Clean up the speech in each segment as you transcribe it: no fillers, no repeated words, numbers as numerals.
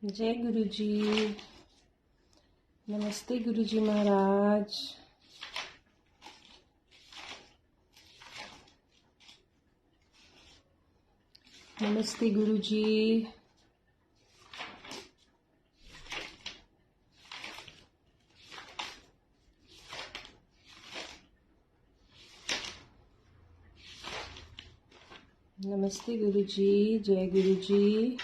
जय गुरु जी। नमस्ते गुरु जी महाराज। नमस्ते गुरु जी। नमस्ते गुरु जी। जय गुरु जी।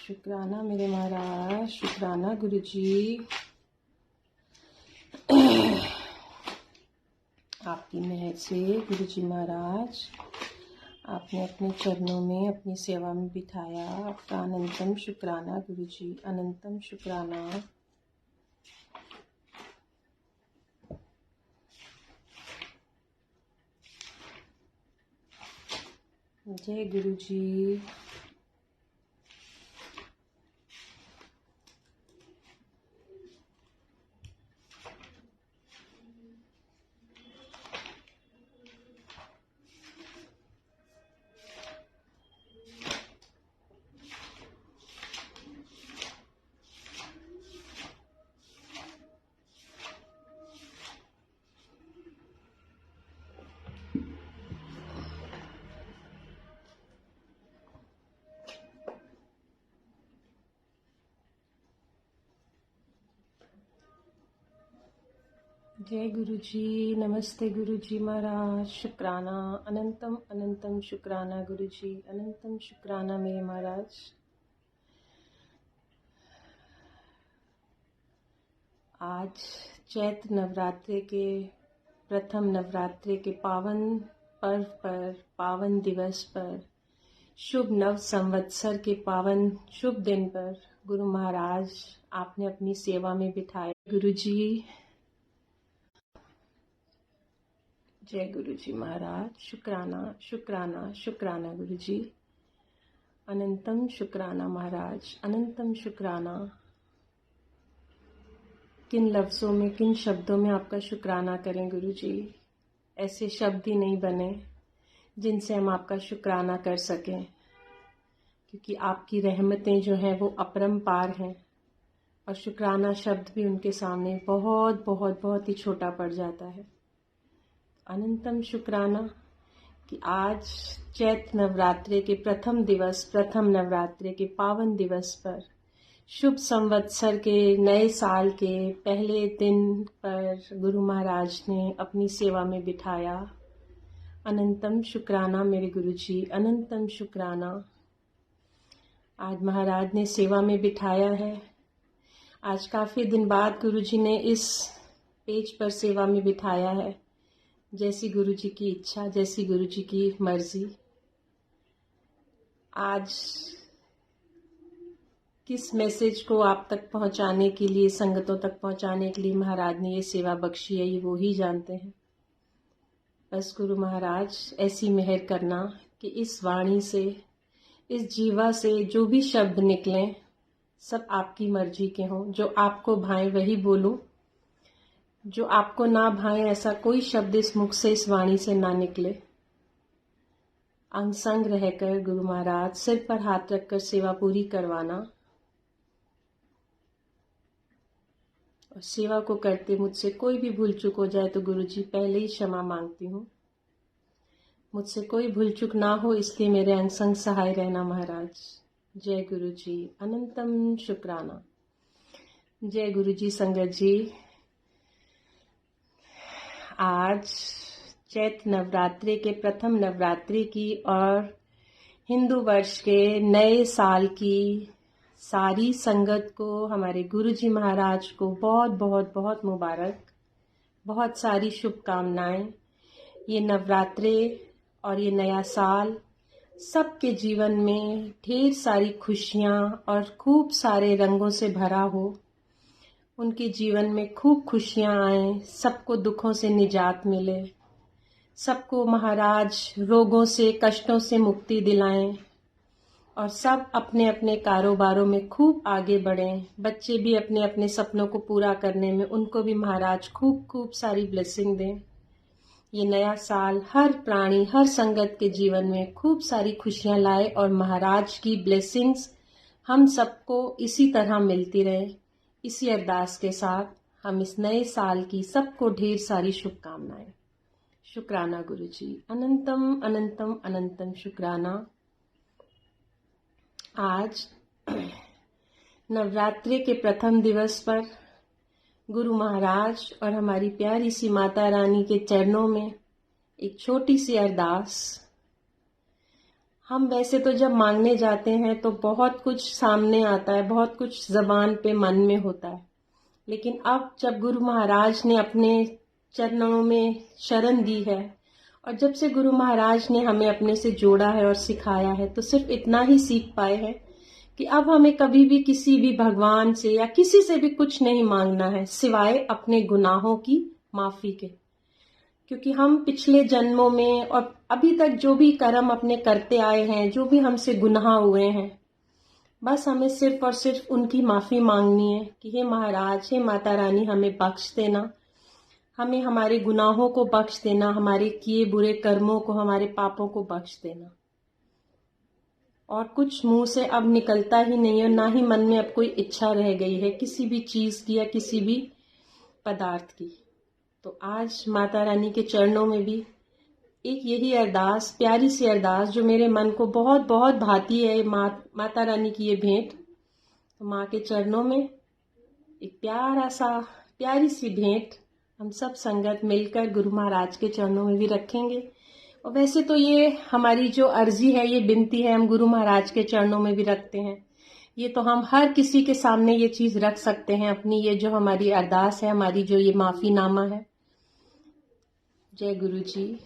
शुक्राना मेरे महाराज, शुक्राना गुरु जी। आपकी मेहर से गुरु जी महाराज आपने अपने चरणों में अपनी सेवा में बिठाया। आपका अनंतम शुक्राना गुरु जी, अनंतम शुक्राना। जय गुरु जी। जय गुरु जी। नमस्ते गुरु जी महाराज, शुक्राना, अनंतम अनंतम शुक्राना गुरु जी, अनंतम शुक्राना मेरे महाराज। आज चैत्र नवरात्रि के प्रथम नवरात्रि के पावन पर्व पर, पावन दिवस पर, शुभ नव संवत्सर के पावन शुभ दिन पर गुरु महाराज आपने अपनी सेवा में बिठाए। गुरु जी जय गुरु जी महाराज, शुक्राना शुक्राना शुक्राना गुरु जी, अनंतम शुक्राना महाराज, अनंतम शुक्राना। किन लफ्ज़ों में, किन शब्दों में आपका शुक्राना करें गुरु जी। ऐसे शब्द ही नहीं बने जिनसे हम आपका शुक्राना कर सकें, क्योंकि आपकी रहमतें जो हैं वो अपरंपार हैं और शुक्राना शब्द भी उनके सामने बहुत बहुत बहुत ही छोटा पड़ जाता है। अनंतम शुक्राना कि आज चैत्र नवरात्रि के प्रथम दिवस, प्रथम नवरात्रि के पावन दिवस पर, शुभ संवत्सर के नए साल के पहले दिन पर गुरु महाराज ने अपनी सेवा में बिठाया। अनंतम शुक्राना मेरे गुरु जी, अनंतम शुक्राना। आज महाराज ने सेवा में बिठाया है। आज काफ़ी दिन बाद गुरु जी ने इस पेज पर सेवा में बिठाया है। जैसी गुरु जी की इच्छा, जैसी गुरु जी की मर्जी। आज किस मैसेज को आप तक पहुंचाने के लिए, संगतों तक पहुंचाने के लिए महाराज ने ये सेवा बख्शी है, ये वो ही जानते हैं। बस गुरु महाराज ऐसी मेहर करना कि इस वाणी से, इस जीवा से जो भी शब्द निकलें सब आपकी मर्जी के हों। जो आपको भाएं वही बोलूं, जो आपको ना भाएं ऐसा कोई शब्द इस मुख से, इस वाणी से ना निकले। अंग संग रहकर गुरु महाराज सिर पर हाथ रखकर सेवा पूरी करवाना और सेवा को करते मुझसे कोई भी भूल चूक हो जाए तो गुरु जी पहले ही क्षमा मांगती हूँ। मुझसे कोई भूल चूक ना हो इसलिए मेरे अंग संग सहाय रहना महाराज। जय गुरु जी, अनंतम शुक्राना। जय गुरु जी। संगत जी, आज चैत्र नवरात्रि के प्रथम नवरात्रि की और हिंदू वर्ष के नए साल की सारी संगत को, हमारे गुरु जी महाराज को बहुत बहुत बहुत मुबारक, बहुत सारी शुभकामनाएं। ये नवरात्रि और ये नया साल सबके जीवन में ढेर सारी खुशियां और खूब सारे रंगों से भरा हो। उनके जीवन में खूब खुशियां आए, सबको दुखों से निजात मिले, सबको महाराज रोगों से, कष्टों से मुक्ति दिलाएं और सब अपने अपने कारोबारों में खूब आगे बढ़ें। बच्चे भी अपने अपने सपनों को पूरा करने में उनको भी महाराज खूब खूब सारी ब्लेसिंग दें। ये नया साल हर प्राणी, हर संगत के जीवन में खूब सारी खुशियां लाए और महाराज की ब्लेसिंग्स हम सबको इसी तरह मिलती रहे। इसी अरदास के साथ हम इस नए साल की सबको ढेर सारी शुभकामनाएं। शुक्राना गुरु जी, अनंतम अनंतम अनंतम शुक्राना। आज नवरात्रि के प्रथम दिवस पर गुरु महाराज और हमारी प्यारी सी माता रानी के चरणों में एक छोटी सी अरदास। हम वैसे तो जब मांगने जाते हैं तो बहुत कुछ सामने आता है, बहुत कुछ जबान पे मन में होता है, लेकिन अब जब गुरु महाराज ने अपने चरणों में शरण दी है और जब से गुरु महाराज ने हमें अपने से जोड़ा है और सिखाया है, तो सिर्फ इतना ही सीख पाए हैं कि अब हमें कभी भी किसी भी भगवान से या किसी से भी कुछ नहीं मांगना है सिवाय अपने गुनाहों की माफी के। क्योंकि हम पिछले जन्मों में और अभी तक जो भी कर्म अपने करते आए हैं, जो भी हमसे गुनाह हुए हैं, बस हमें सिर्फ और सिर्फ उनकी माफी मांगनी है कि हे महाराज, हे माता रानी, हमें बख्श देना, हमें हमारे गुनाहों को बख्श देना, हमारे किए बुरे कर्मों को, हमारे पापों को बख्श देना। और कुछ मुंह से अब निकलता ही नहीं है, ना ही मन में अब कोई इच्छा रह गई है किसी भी चीज की या किसी भी पदार्थ की। तो आज माता रानी के चरणों में भी एक यही अरदास, प्यारी सी अरदास जो मेरे मन को बहुत बहुत भाती है, माता रानी की ये भेंट। तो माँ के चरणों में एक प्यारी सी भेंट हम सब संगत मिलकर गुरु महाराज के चरणों में भी रखेंगे। और वैसे तो ये हमारी जो अर्जी है, ये विनती है, हम गुरु महाराज के चरणों में भी रखते हैं। ये तो हम हर किसी के सामने ये चीज रख सकते हैं, अपनी ये जो हमारी अरदास है, हमारी जो ये माफीनामा है। जय गुरु जी,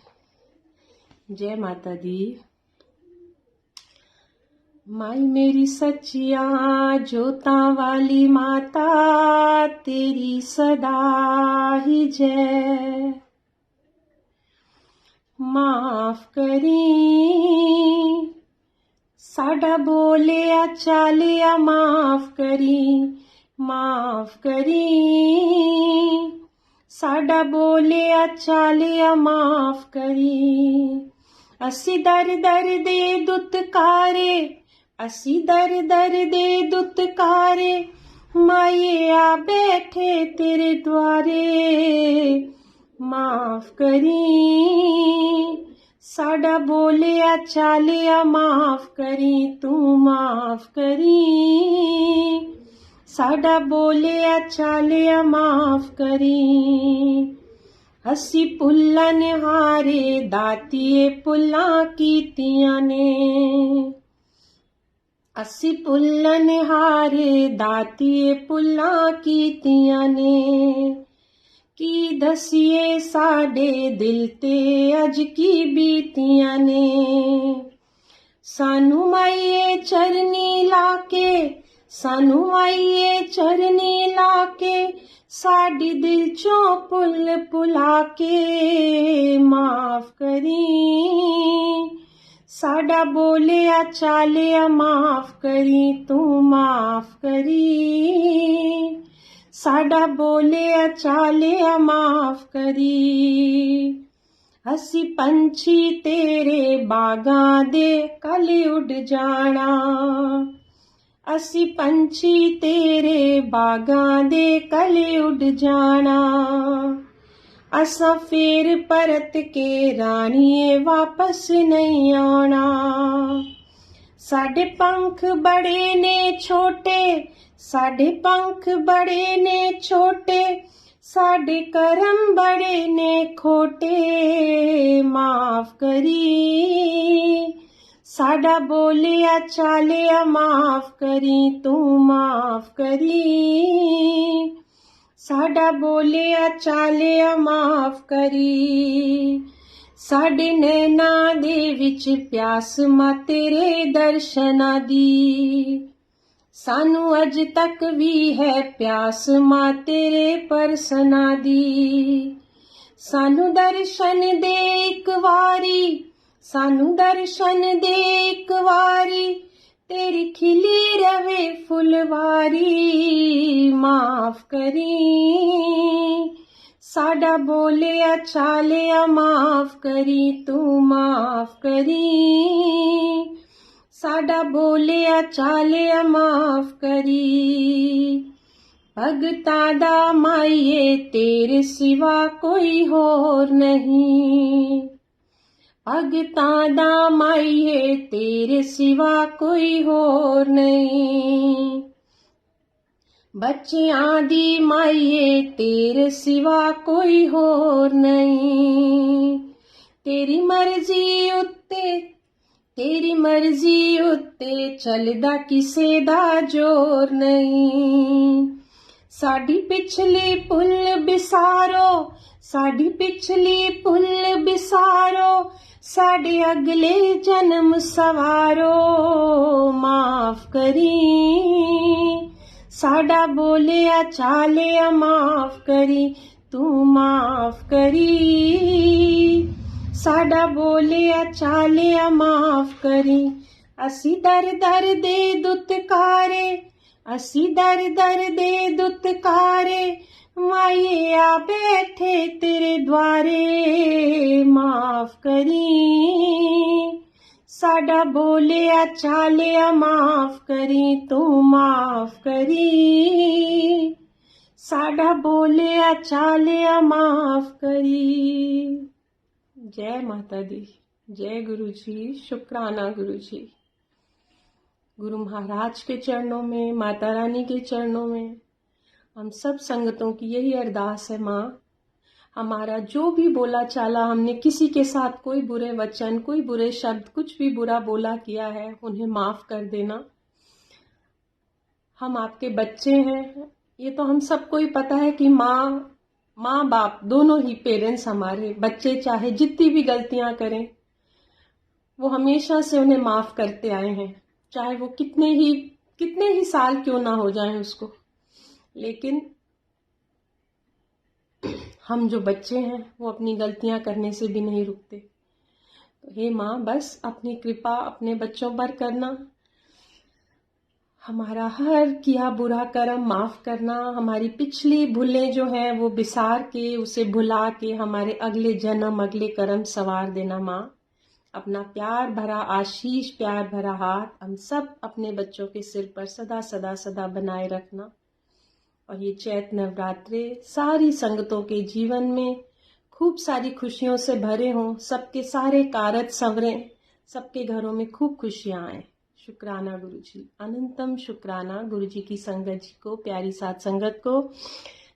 जय माता दी। माई मेरी सच्चिया जोता वाली माता, तेरी सदा ही जय। माफ करी साडा बोलिया चालिया, माफ करी साडा बोलिया चालिया, माफ करी। असी दर दर दे दुत्कारे, असी दर दर दे दुत्कारे, माये आ बैठे तेरे द्वारे। माफ करी साडा बोलिया चालिया, माफ करी तू, माफ करी साडा बोलिया चालिया, माफ करी। असी पुल्ला निहारे दातिए पुल्ला कीतियां ने, असी पुल्ला निहारे दातिए पुल्ला कीतियां ने। की दसिए साडे दिल ते अज की बीतियां ने। सानू माइये चरनी लाके, सानू माइये चरनी लाके, साडी दिल चों पुल पुला के। माफ करी साडा बोलिया चालिया, माफ करी तू, माफ करी साडा बोलिया चालिया, माफ करी। असी पंछी तेरे बागां दे कल उड़ जाना, असी पंछी तेरे बागां दे कल उड़ जाना। असा फेर परत के रानिए वापस नहीं आना। साडे पंख बड़े ने छोटे, साडे पंख बड़े ने छोटे, साडे करम बड़े ने खोटे। माफ करी साडा बोलिया चालिया, माफ करी तू, माफ करी साडा बोलिया चालिया, माफ करी। साडे नैना दे विच प्यास मां तेरे दर्शना दी, सानू अज तक भी है प्यास मां तेरे परसना दी। सानू दर्शन दे एक वारी, सानू दर्शन दे एक वारी, तेरी खिली रवे फुलवारी। माफ करी साडा बोलिया चालिया माफ करी तू माफ करी, साडा बोलिया चालिया माफ करी। भगतां दा माईए तेरे सिवा कोई होर नहीं, भगतां दा माईए तेरे सिवा कोई होर नहीं। बच्चियां दी माईए तेरे सिवा कोई होर नहीं। तेरी मर्जी उत्ते चलदा किसे दा जोर नहीं। साडी पिछली भुल बिसारो, साडी पिछली भुल बिसारो, साडे अगले जन्म सवारो माफ करी। साडा बोलिया चालिया माफ करी तू माफ करी, साडा बोलिया चालिया माफ करी। असी दर दर दे दुत्कारे, असी दर दर दे दुत्कारे, माये आ बैठे तेरे द्वारे माफ करी। साडा बोलिया चालिया माफ करी तू माफ करी, साडा बोलिया चालिया माफ करी। जय माता दी, जय गुरु जी, शुक्राना गुरु जी। गुरु महाराज के चरणों में, माता रानी के चरणों में हम सब संगतों की यही अरदास है। माँ, हमारा जो भी बोला चाला, हमने किसी के साथ कोई बुरे वचन, कोई बुरे शब्द, कुछ भी बुरा बोला किया है, उन्हें माफ कर देना। हम आपके बच्चे हैं, ये तो हम सबको ही पता है कि माँ बाप दोनों ही पेरेंट्स हमारे बच्चे चाहे जितनी भी गलतियां करें, वो हमेशा से उन्हें माफ करते आए हैं, चाहे वो कितने ही साल क्यों ना हो जाएं उसको। लेकिन हम जो बच्चे हैं वो अपनी गलतियां करने से भी नहीं रुकते। तो हे माँ, बस अपनी कृपा अपने बच्चों पर करना, हमारा हर किया बुरा कर्म माफ करना, हमारी पिछली भूलें जो हैं वो बिसार के, उसे भुला के हमारे अगले जन्म, अगले कर्म सवार देना। माँ, अपना प्यार भरा आशीष, प्यार भरा हाथ हम सब अपने बच्चों के सिर पर सदा सदा सदा बनाए रखना। और ये चैत नवरात्रे सारी संगतों के जीवन में खूब सारी खुशियों से भरे हों, सबके सारे कारज संवरें, सबके घरों में खूब खुशियां आए। शुक्राना गुरु जी, अनंतम शुक्राना गुरु जी की संगत जी को, प्यारी साथ संगत को।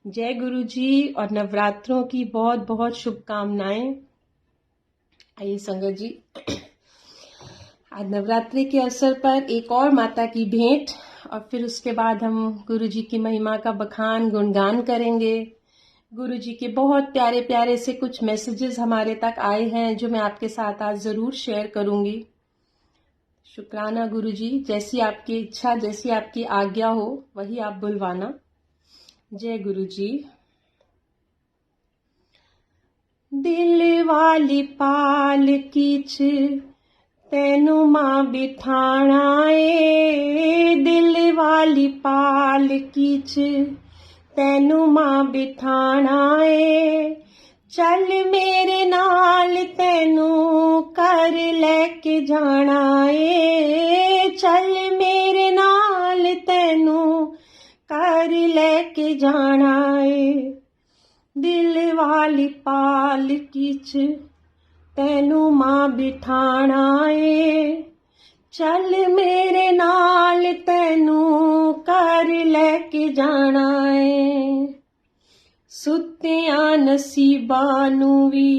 जय गुरु जी और नवरात्रों की बहुत बहुत शुभकामनाएं। आइए संगत जी, आज नवरात्रि के अवसर पर एक और माता की भेंट, और फिर उसके बाद हम गुरु जी की महिमा का बखान गुणगान करेंगे। गुरु जी के बहुत प्यारे प्यारे से कुछ मैसेजेस हमारे तक आए हैं जो मैं आपके साथ आज ज़रूर शेयर करूंगी। शुक्राना गुरु जी, जैसी आपकी इच्छा, जैसी आपकी आज्ञा हो वही आप बुलवाना। जय गुरु जी। दिल वाली पाल कीच तैनू मां बिठाना ए, दिल वाली पाल कीच तैनू मां बिठाना ए। चल मेरे नाल तैनू कर लेके जाना ए, चल मेरे नाल तैनू कर लेके जाना ए। दिल वाली पाल कीच तैनू मां बिठाना ए, चल मेरे नाल तैनू कर लेके जाना ए। सुत्तियां नसीबां नू वी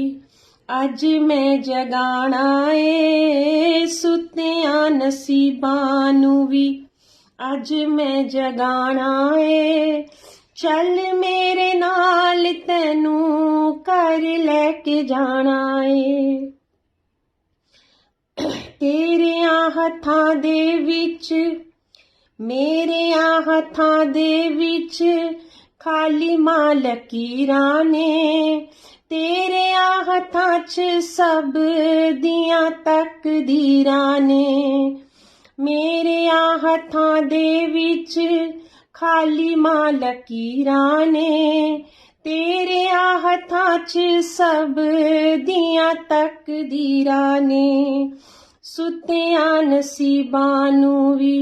अज मैं जगाना ए, सुत्तियां नसीबां नू वी अज मैं जगाना ए। चल मेरे नाल तैनू कर लेके जाना ए। तेरियां हत्थां दे विच, मेरियां हत्थां दे विच खाली मां लकीरां ने, तेरियां हत्थां च सब दियां तकदीरां ने। मेरियां हत्थां दे विच खाली मां लकीरां ने, तेरे हत्थां च सब दियां तकदीरां ने, सुत्तियां नसीबां नूं वी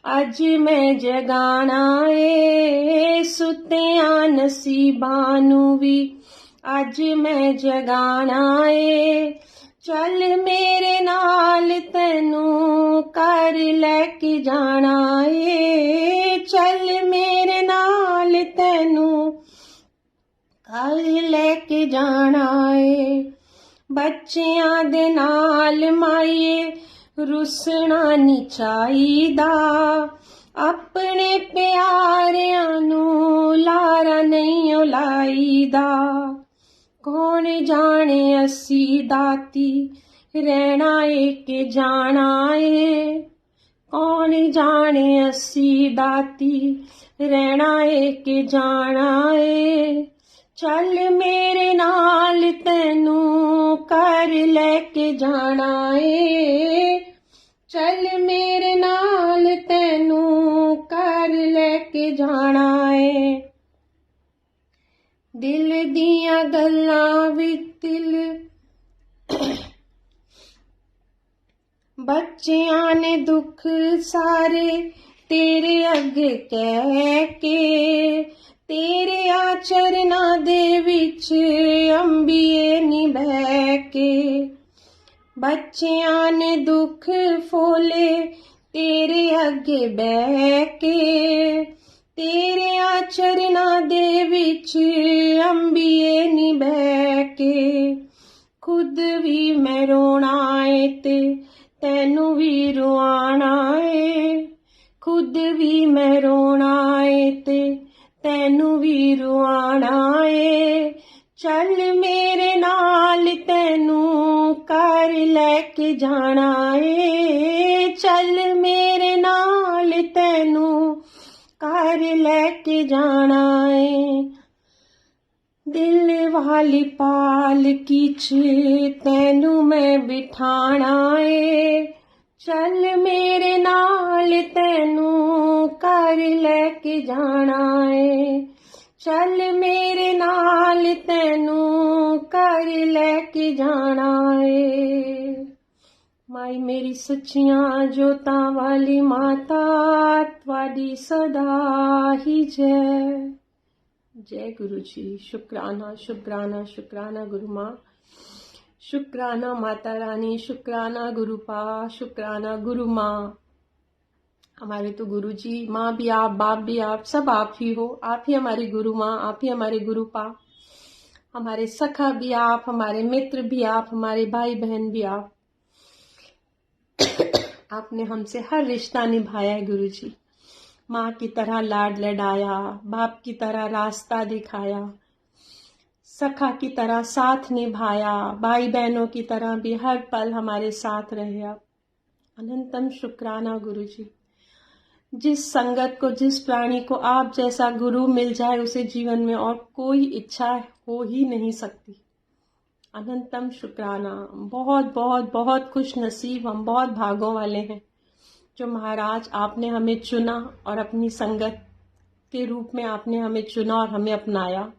अज मैं जगाना ए, सुत्तियां नसीबां नूं वी अज मैं जगाना ए। चल मेरे नाल तैनूं कर लैके जाना ए, चल मेरे नाल तैनूं कर लैके जाना ए। बच्चियां दे नाल माईए रुसना नी चाहीदा, अपने प्यारियां नूं लारा नहीं ओ लाईदा। कौन जाने असी दाती रहना ए के जाना ए, कौन जाने असी दाती रहना ए के जाना ए। चल मेरे नाल तैनूं कर लैके जाना ए, चल मेरे नाल तैनूं कर लैके जाना ए। दिल दियां गल्लां विच दिल बच्चियां ने दुख सारे तेरे अगे कह के, तेरे चरनां दे विच अंबिए नी बह के। बच्चियां ने दुख फोले तेरे अगे बह के, तेरे चरनां दे विच अंबिए नी बह के। खुद भी मैं रोना ए ते तैनूं भी रुआना ए, खुद भी मैं रोना ए ते तैनूं भी रुआना ए। चल मेरे नाल तैनूं कर लैके जाना ए, चल मेरे नाल तैनूं कर लैके जाना ए। दिल वाली पालकी च तैनूं मैं बिठाना ए, चल मेरे नाल तैनूं कर लैके जाना ए, चल मेरे नाल तैनूं कर लैके जाना ए। माई मेरी सच्चियां जोतां वाली माता त्वाडी सदा ही जय। जय गुरु जी। शुक्राना शुक्राना शुक्राना गुरु माँ, शुक्राना माता रानी, शुक्राना गुरु पा, शुक्राना गुरु माँ। हमारे तो गुरु जी, माँ भी आप, बाप भी आप, सब आप ही हो। आप ही हमारी गुरु माँ, आप ही हमारे गुरु पा, हमारे सखा भी आप, हमारे मित्र भी आप, हमारे भाई बहन भी आप। आपने हमसे हर रिश्ता निभाया है गुरु जी। माँ की तरह लाड लडाया, बाप की तरह रास्ता दिखाया, सखा की तरह साथ निभाया, भाई बहनों की तरह भी हर पल हमारे साथ रहे आप। अनंतम शुक्राना गुरु जी। जिस संगत को, जिस प्राणी को आप जैसा गुरु मिल जाए, उसे जीवन में और कोई इच्छा हो ही नहीं सकती। अनंतम शुक्राना। बहुत बहुत बहुत खुश नसीब, हम बहुत भागों वाले हैं जो महाराज आपने हमें चुना और अपनी संगत के रूप में आपने हमें चुना और हमें अपनाया।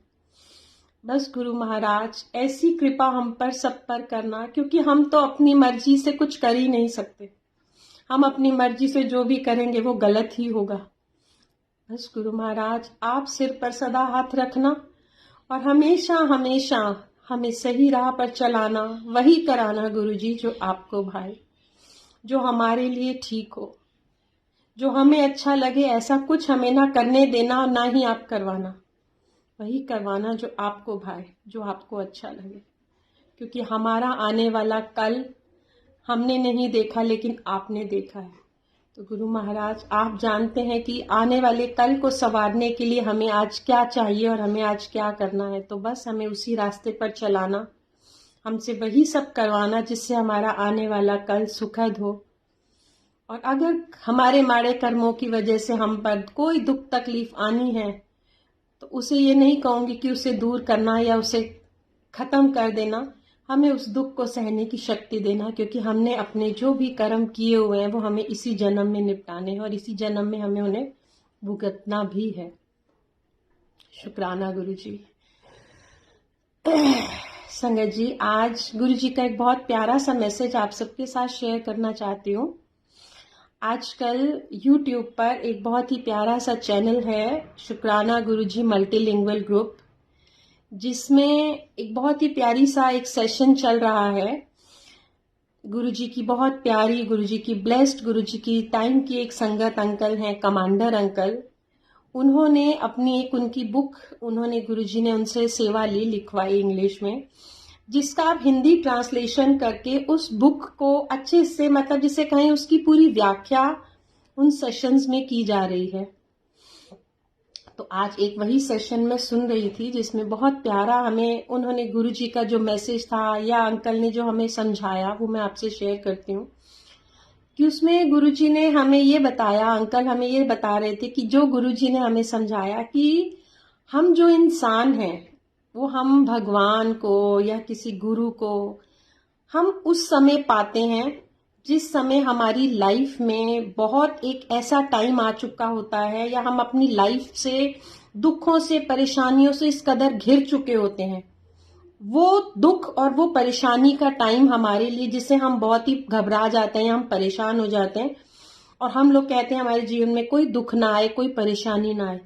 बस गुरु महाराज ऐसी कृपा हम पर सब पर करना, क्योंकि हम तो अपनी मर्जी से कुछ कर ही नहीं सकते। हम अपनी मर्जी से जो भी करेंगे वो गलत ही होगा। बस गुरु महाराज आप सिर पर सदा हाथ रखना और हमेशा हमेशा हमें सही राह पर चलाना, वही कराना गुरु जी जो आपको भाए, जो हमारे लिए ठीक हो, जो हमें अच्छा लगे। ऐसा कुछ हमें ना करने देना और ना ही आप करवाना, वही करवाना जो आपको भाए, जो आपको अच्छा लगे। क्योंकि हमारा आने वाला कल हमने नहीं देखा, लेकिन आपने देखा है। तो गुरु महाराज आप जानते हैं कि आने वाले कल को संवारने के लिए हमें आज क्या चाहिए और हमें आज क्या करना है। तो बस हमें उसी रास्ते पर चलाना, हमसे वही सब करवाना जिससे हमारा आने वाला कल सुखद हो। और अगर हमारे माड़े कर्मों की वजह से हम पर कोई दुख तकलीफ आनी है, तो उसे ये नहीं कहूँगी कि उसे दूर करना या उसे खत्म कर देना, हमें उस दुख को सहने की शक्ति देना। क्योंकि हमने अपने जो भी कर्म किए हुए हैं वो हमें इसी जन्म में निपटाने हैं और इसी जन्म में हमें उन्हें भुगतना भी है। शुक्राना गुरु जी। संगत जी, आज गुरु जी का एक बहुत प्यारा सा मैसेज आप सबके साथ शेयर करना चाहती हूँ। आजकल YouTube पर एक बहुत ही प्यारा सा चैनल है, शुक्राना गुरुजी मल्टीलिंगुअल ग्रुप, जिसमें एक बहुत ही प्यारी सा एक सेशन चल रहा है। गुरुजी की बहुत प्यारी, गुरुजी की ब्लेस्ड, गुरुजी की टाइम की एक संगत अंकल हैं, कमांडर अंकल। उन्होंने अपनी एक उनकी बुक, गुरुजी ने उनसे सेवा ली, लिखवाई इंग्लिश में, जिसका आप हिंदी ट्रांसलेशन करके उस बुक को अच्छे से, मतलब जिसे कहें उसकी पूरी व्याख्या उन सेशंस में की जा रही है। तो आज एक वही सेशन में सुन रही थी जिसमें बहुत प्यारा हमें उन्होंने गुरुजी का जो मैसेज था या अंकल ने जो हमें समझाया वो मैं आपसे शेयर करती हूँ। कि उसमें गुरुजी ने हमें ये बताया, अंकल हमें ये बता रहे थे कि जो गुरुजी ने हमें समझाया कि हम जो इंसान हैं वो हम भगवान को या किसी गुरु को हम उस समय पाते हैं जिस समय हमारी लाइफ में बहुत एक ऐसा टाइम आ चुका होता है, या हम अपनी लाइफ से दुखों से परेशानियों से इस कदर घिर चुके होते हैं। वो दुख और वो परेशानी का टाइम हमारे लिए, जिससे हम बहुत ही घबरा जाते हैं, हम परेशान हो जाते हैं और हम लोग कहते हैं हमारे जीवन में कोई दुख ना आए, कोई परेशानी ना आए।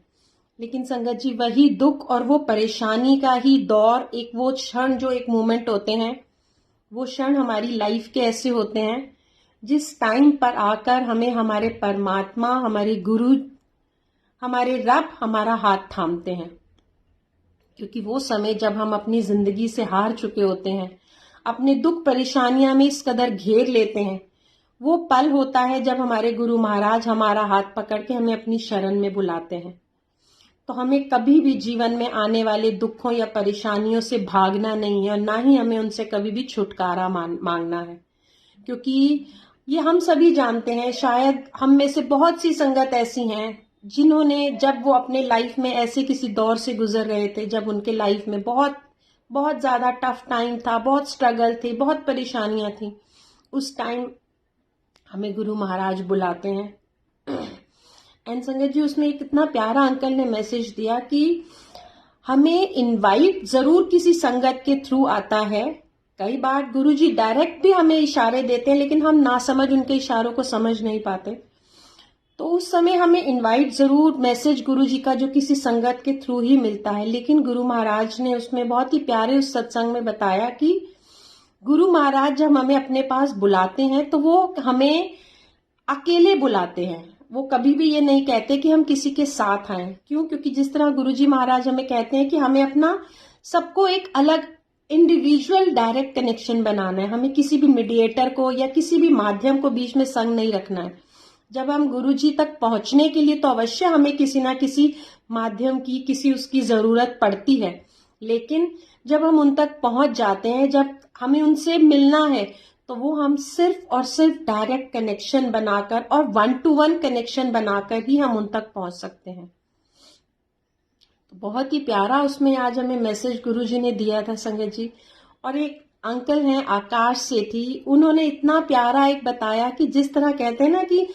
लेकिन संगत जी, वही दुख और वो परेशानी का ही दौर, एक वो क्षण, जो एक मोमेंट होते हैं, वो क्षण हमारी लाइफ के ऐसे होते हैं जिस टाइम पर आकर हमें हमारे परमात्मा, हमारे गुरु, हमारे रब हमारा हाथ थामते हैं। क्योंकि वो समय जब हम अपनी जिंदगी से हार चुके होते हैं, अपने दुख परेशानियां में इस कदर घेर लेते हैं, वो पल होता है जब हमारे गुरु महाराज हमारा हाथ पकड़ के हमें अपनी शरण में बुलाते हैं। तो हमें कभी भी जीवन में आने वाले दुखों या परेशानियों से भागना नहीं है और ना ही हमें उनसे कभी भी छुटकारा मांगना है। क्योंकि ये हम सभी जानते हैं, शायद हम में से बहुत सी संगत ऐसी हैं जिन्होंने, जब वो अपने लाइफ में ऐसे किसी दौर से गुजर रहे थे, जब उनके लाइफ में बहुत बहुत ज्यादा टफ टाइम था, बहुत स्ट्रगल थे, बहुत परेशानियां थी, उस टाइम हमें गुरु महाराज बुलाते हैं। एंड संगत जी, उसमें एक इतना प्यारा अंकल ने मैसेज दिया कि हमें इनवाइट जरूर किसी संगत के थ्रू आता है। कई बार गुरुजी डायरेक्ट भी हमें इशारे देते हैं, लेकिन हम ना समझ उनके इशारों को समझ नहीं पाते। तो उस समय हमें इनवाइट जरूर, मैसेज गुरुजी का जो किसी संगत के थ्रू ही मिलता है। लेकिन गुरु महाराज ने उसमें बहुत ही प्यारे उस सत्संग में बताया कि गुरु महाराज जब हमें अपने पास बुलाते हैं तो वो हमें अकेले बुलाते हैं। वो कभी भी ये नहीं कहते कि हम किसी के साथ आए। क्यों? क्योंकि जिस तरह गुरुजी महाराज हमें कहते हैं कि हमें अपना सबको एक अलग इंडिविजुअल डायरेक्ट कनेक्शन बनाना है, हमें किसी भी मीडिएटर को या किसी भी माध्यम को बीच में संग नहीं रखना है। जब हम गुरुजी तक पहुंचने के लिए तो अवश्य हमें किसी ना किसी माध्यम की, किसी उसकी जरूरत पड़ती है, लेकिन जब हम उन तक पहुंच जाते हैं, जब हमें उनसे मिलना है, तो वो हम सिर्फ और सिर्फ डायरेक्ट कनेक्शन बनाकर और 1-to-1 कनेक्शन बनाकर ही हम उन तक पहुंच सकते हैं। तो बहुत ही प्यारा उसमें आज हमें मैसेज गुरुजी ने दिया था संगत जी। और एक अंकल हैं, आकाश सेठी, उन्होंने इतना प्यारा एक बताया कि जिस तरह कहते हैं ना कि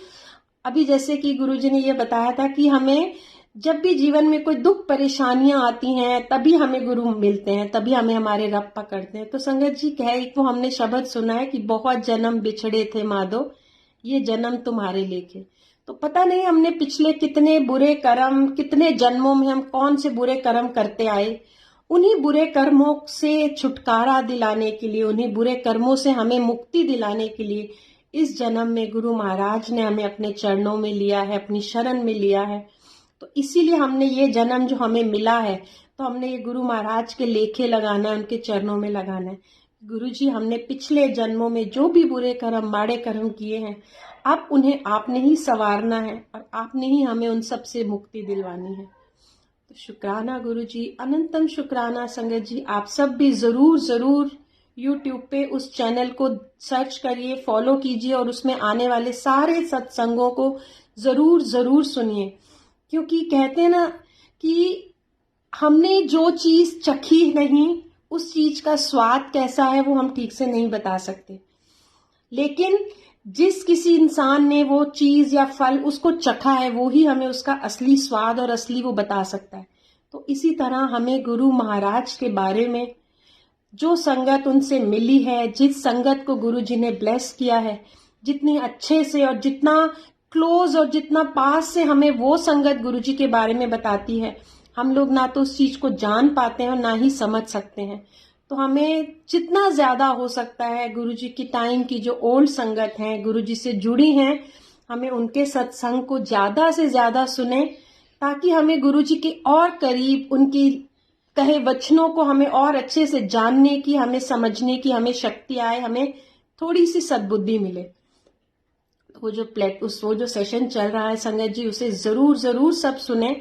अभी जैसे कि गुरुजी ने ये बताया था कि हमें जब भी जीवन में कोई दुख परेशानियां आती हैं तभी हमें गुरु मिलते हैं, तभी हमें हमारे रब पकड़ते हैं। तो संगत जी कहे, एक वो हमने शब्द सुना है कि बहुत जन्म बिछड़े थे माधो, ये जन्म तुम्हारे लेखे। तो पता नहीं हमने पिछले कितने बुरे कर्म, कितने जन्मों में हम कौन से बुरे कर्म करते आए। उन्हीं बुरे कर्मों से छुटकारा दिलाने के लिए, उन्हीं बुरे कर्मों से हमें मुक्ति दिलाने के लिए इस जन्म में गुरु महाराज ने हमें अपने चरणों में लिया है, अपनी शरण में लिया है। तो इसीलिए हमने ये जन्म जो हमें मिला है, तो हमने ये गुरु महाराज के लेखे लगाना है, उनके चरणों में लगाना है। गुरुजी, हमने पिछले जन्मों में जो भी बुरे कर्म, माड़े कर्म किए हैं, अब उन्हें आपने ही संवारना है और आपने ही हमें उन सब से मुक्ति दिलवानी है। तो शुक्राना गुरुजी, अनंतम शुक्राना संगत जी। आप सब भी जरूर YouTube पे उस चैनल को सर्च करिए, फॉलो कीजिए और उसमें आने वाले सारे सत्संगों को जरूर सुनिए। क्योंकि कहते हैं ना कि हमने जो चीज चखी नहीं, उस चीज का स्वाद कैसा है वो हम ठीक से नहीं बता सकते। लेकिन जिस किसी इंसान ने वो चीज या फल उसको चखा है, वो ही हमें उसका असली स्वाद और असली वो बता सकता है। तो इसी तरह हमें गुरु महाराज के बारे में जो संगत उनसे मिली है, जिस संगत को गुरु जी ने ब्लेस किया है, जितनी अच्छे से और जितना क्लोज और जितना पास से हमें वो संगत गुरु जी के बारे में बताती है, हम लोग ना तो उस चीज को जान पाते हैं और ना ही समझ सकते हैं। तो हमें जितना ज्यादा हो सकता है गुरु जी की टाइम की जो ओल्ड संगत हैं, गुरु जी से जुड़ी हैं, हमें उनके सत्संग को ज्यादा से ज्यादा सुने, ताकि हमें गुरु जी के और करीब उनकी कहे वचनों को हमें और अच्छे से जानने की, हमें समझने की हमें शक्ति आए, हमें थोड़ी सी सद्बुद्धि मिले। वो जो सेशन चल रहा है संगत जी, उसे जरूर जरूर सब सुने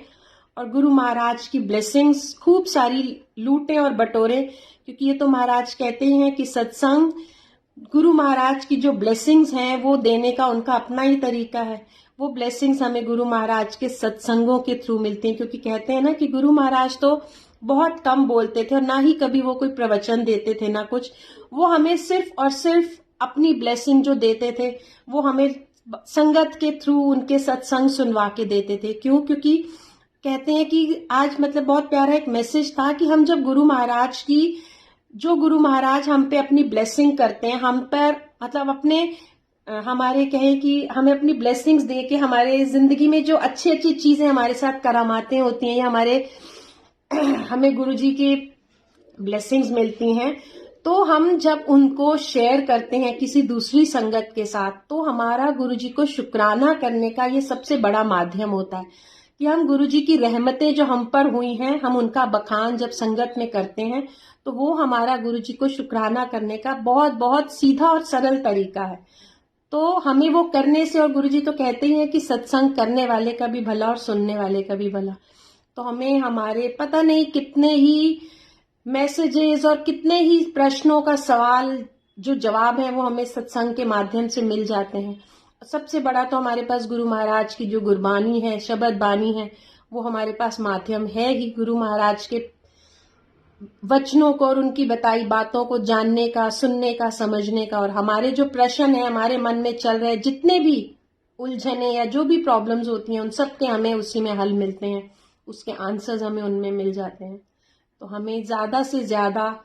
और गुरु महाराज की ब्लेसिंग्स खूब सारी लूटें और बटोरे, क्योंकि ये तो महाराज कहते ही हैं कि सत्संग गुरु महाराज की जो ब्लेसिंग्स हैं वो देने का उनका अपना ही तरीका है। वो ब्लेसिंग्स हमें गुरु महाराज के सत्संगों के थ्रू मिलती हैं, क्योंकि कहते हैं ना कि गुरु महाराज तो बहुत कम बोलते थे और ना ही कभी वो कोई प्रवचन देते थे ना कुछ। वो हमें सिर्फ और सिर्फ अपनी ब्लेसिंग जो देते थे वो हमें संगत के थ्रू उनके सत्संग सुनवा के देते थे। क्यों? क्योंकि कहते हैं कि आज मतलब बहुत प्यारा एक मैसेज था कि हम जब गुरु महाराज हम पे अपनी ब्लेसिंग करते हैं, हम पर मतलब अपने हमारे कहे कि हमें अपनी ब्लेसिंग्स दे के हमारे जिंदगी में जो अच्छी अच्छी चीजें हमारे साथ करामातें होती हैं या हमें गुरु जी की ब्लेसिंग्स मिलती हैं, तो हम जब उनको शेयर करते हैं किसी दूसरी संगत के साथ, तो हमारा गुरु जी को शुक्राना करने का ये सबसे बड़ा माध्यम होता है कि हम गुरु जी की रहमतें जो हम पर हुई हैं, हम उनका बखान जब संगत में करते हैं, तो वो हमारा गुरु जी को शुक्राना करने का बहुत बहुत सीधा और सरल तरीका है। तो हमें वो करने से, और गुरु जी तो कहते ही हैं कि सत्संग करने वाले का भी भला और सुनने वाले का भी भला। तो हमें हमारे पता नहीं कितने ही मैसेजेस और कितने ही प्रश्नों का सवाल जो जवाब है वो हमें सत्संग के माध्यम से मिल जाते हैं। सबसे बड़ा तो हमारे पास गुरु महाराज की जो गुरबानी है, शब्द बानी है, वो हमारे पास माध्यम है ही गुरु महाराज के वचनों को और उनकी बताई बातों को जानने का, सुनने का, समझने का। और हमारे जो प्रश्न है हमारे मन में चल रहे, जितने भी उलझने या जो भी प्रॉब्लम्स होती हैं, उन सब के हमें उसी में हल मिलते हैं, उसके आंसर्स हमें उनमें मिल जाते हैं। तो हमें ज्यादा से ज्यादा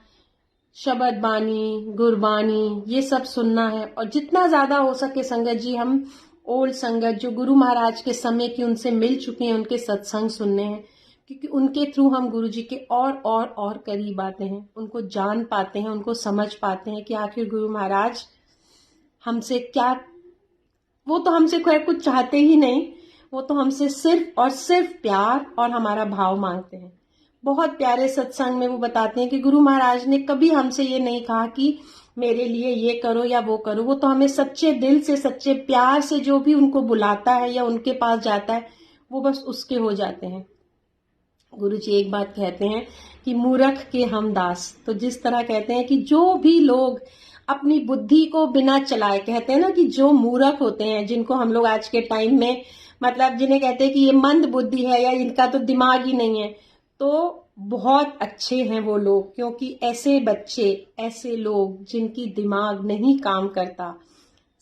शब्द बानी, गुरबानी ये सब सुनना है, और जितना ज्यादा हो सके संगत जी हम ओल्ड संगत जो गुरु महाराज के समय की उनसे मिल चुके हैं उनके सत्संग सुनने हैं, क्योंकि उनके थ्रू हम गुरु जी के और करीब आते हैं, उनको जान पाते हैं, उनको समझ पाते हैं कि आखिर गुरु महाराज हमसे क्या, वो तो हमसे खैर कुछ चाहते ही नहीं, वो तो हमसे सिर्फ और सिर्फ प्यार और हमारा भाव मांगते हैं। बहुत प्यारे सत्संग में वो बताते हैं कि गुरु महाराज ने कभी हमसे ये नहीं कहा कि मेरे लिए ये करो या वो करो। वो तो हमें सच्चे दिल से, सच्चे प्यार से जो भी उनको बुलाता है या उनके पास जाता है, वो बस उसके हो जाते हैं। गुरु जी एक बात कहते हैं कि मूर्ख के हम दास। तो जिस तरह कहते हैं कि जो भी लोग अपनी बुद्धि को बिना चलाए, कहते हैं ना कि जो मूर्ख होते हैं, जिनको हम लोग आज के टाइम में मतलब जिन्हें कहते हैं कि ये मंद बुद्धि है या इनका तो दिमाग ही नहीं है, तो बहुत अच्छे हैं वो लोग, क्योंकि ऐसे बच्चे, ऐसे लोग जिनकी दिमाग नहीं काम करता,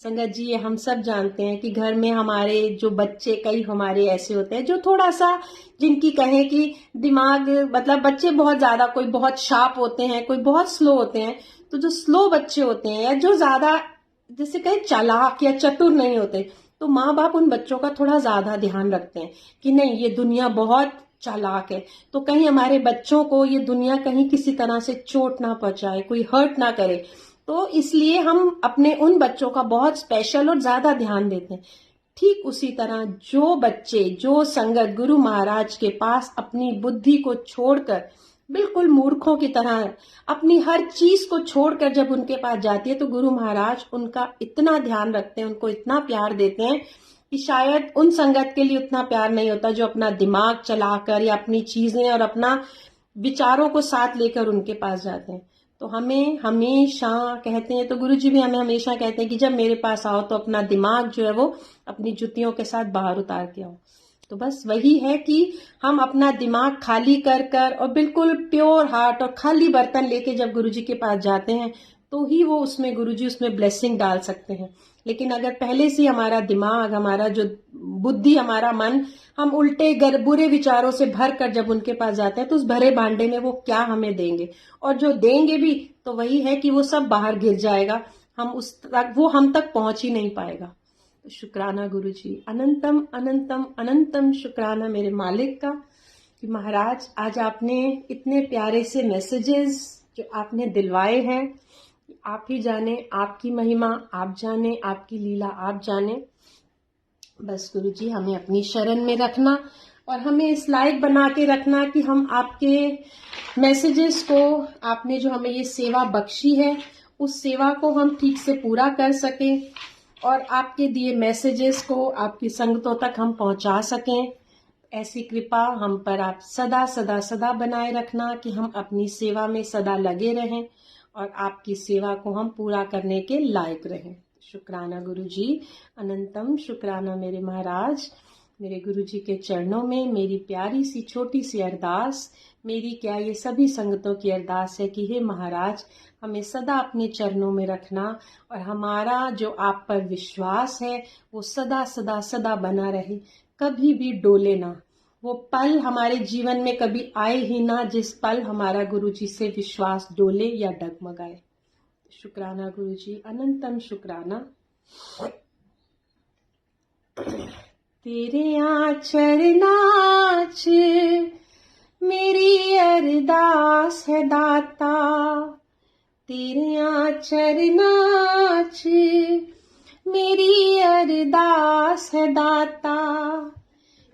संगत जी ये हम सब जानते हैं कि घर में हमारे जो बच्चे, कई हमारे ऐसे होते हैं जो थोड़ा सा, जिनकी कहें कि दिमाग मतलब बच्चे बहुत ज्यादा, कोई बहुत शार्प होते हैं, कोई बहुत स्लो होते हैं। तो जो स्लो बच्चे होते हैं या जो ज्यादा जैसे कहें चालाक या चतुर नहीं होते, तो माँ बाप उन बच्चों का थोड़ा ज्यादा ध्यान रखते हैं कि नहीं ये दुनिया बहुत चालाक है, तो कहीं हमारे बच्चों को ये दुनिया कहीं किसी तरह से चोट ना पहुंचाए, कोई हर्ट ना करे। तो इसलिए हम अपने उन बच्चों का बहुत स्पेशल और ज्यादा ध्यान देते हैं। ठीक उसी तरह जो बच्चे, जो संगत गुरु महाराज के पास अपनी बुद्धि को छोड़कर, बिल्कुल मूर्खों की तरह अपनी हर चीज को छोड़कर जब उनके पास जाती है, तो गुरु महाराज उनका इतना ध्यान रखते हैं, उनको इतना प्यार देते हैं कि शायद उन संगत के लिए उतना प्यार नहीं होता जो अपना दिमाग चलाकर या अपनी चीजें और अपना विचारों को साथ लेकर उनके पास जाते हैं। तो हमें हमेशा कहते हैं, तो गुरु जी भी हमें हमेशा कहते हैं कि जब मेरे पास आओ तो अपना दिमाग जो है वो अपनी जुतियों के साथ बाहर उतार के आओ। तो बस वही है कि हम अपना दिमाग खाली कर कर और बिल्कुल प्योर हार्ट और खाली बर्तन लेके जब गुरु जी के पास जाते हैं, तो ही वो उसमें गुरुजी उसमें ब्लेसिंग डाल सकते हैं। लेकिन अगर पहले से हमारा दिमाग, हमारा जो बुद्धि, हमारा मन, हम उल्टे बुरे विचारों से भर कर जब उनके पास जाते हैं तो उस भरे भांडे में वो क्या हमें देंगे, और जो देंगे भी तो वही है कि वो सब बाहर गिर जाएगा, वो हम तक पहुंच ही नहीं पाएगा। तो शुक्राना गुरुजी, अनंतम अनंतम अनंतम शुक्राना मेरे मालिक का कि महाराज आज आपने इतने प्यारे से मैसेजेस जो आपने दिलवाए हैं, आप ही जाने, आपकी महिमा आप जाने, आपकी लीला आप जाने। बस गुरुजी हमें अपनी शरण में रखना और हमें इस लायक बना के रखना कि हम आपके मैसेजेस को, आपने जो हमें ये सेवा बख्शी है, उस सेवा को हम ठीक से पूरा कर सकें और आपके दिए मैसेजेस को आपकी संगतों तक हम पहुंचा सकें। ऐसी कृपा हम पर आप सदा सदा सदा बनाए रखना कि हम अपनी सेवा में सदा लगे रहें और आपकी सेवा को हम पूरा करने के लायक रहें। शुक्राना गुरुजी, अनंतम शुक्राना मेरे महाराज। मेरे गुरुजी के चरणों में मेरी प्यारी सी छोटी सी अरदास, मेरी क्या ये सभी संगतों की अरदास है कि हे महाराज हमें सदा अपने चरणों में रखना और हमारा जो आप पर विश्वास है वो सदा सदा सदा बना रहे, कभी भी डोले ना। वो पल हमारे जीवन में कभी आए ही ना जिस पल हमारा गुरुजी से विश्वास डोले या डगमगाए। शुक्राना गुरुजी, अनंतम शुक्राना। तेरे चरनाच मेरी अरदास है दाता, तेरे चरनाच मेरी अरदास है दाता,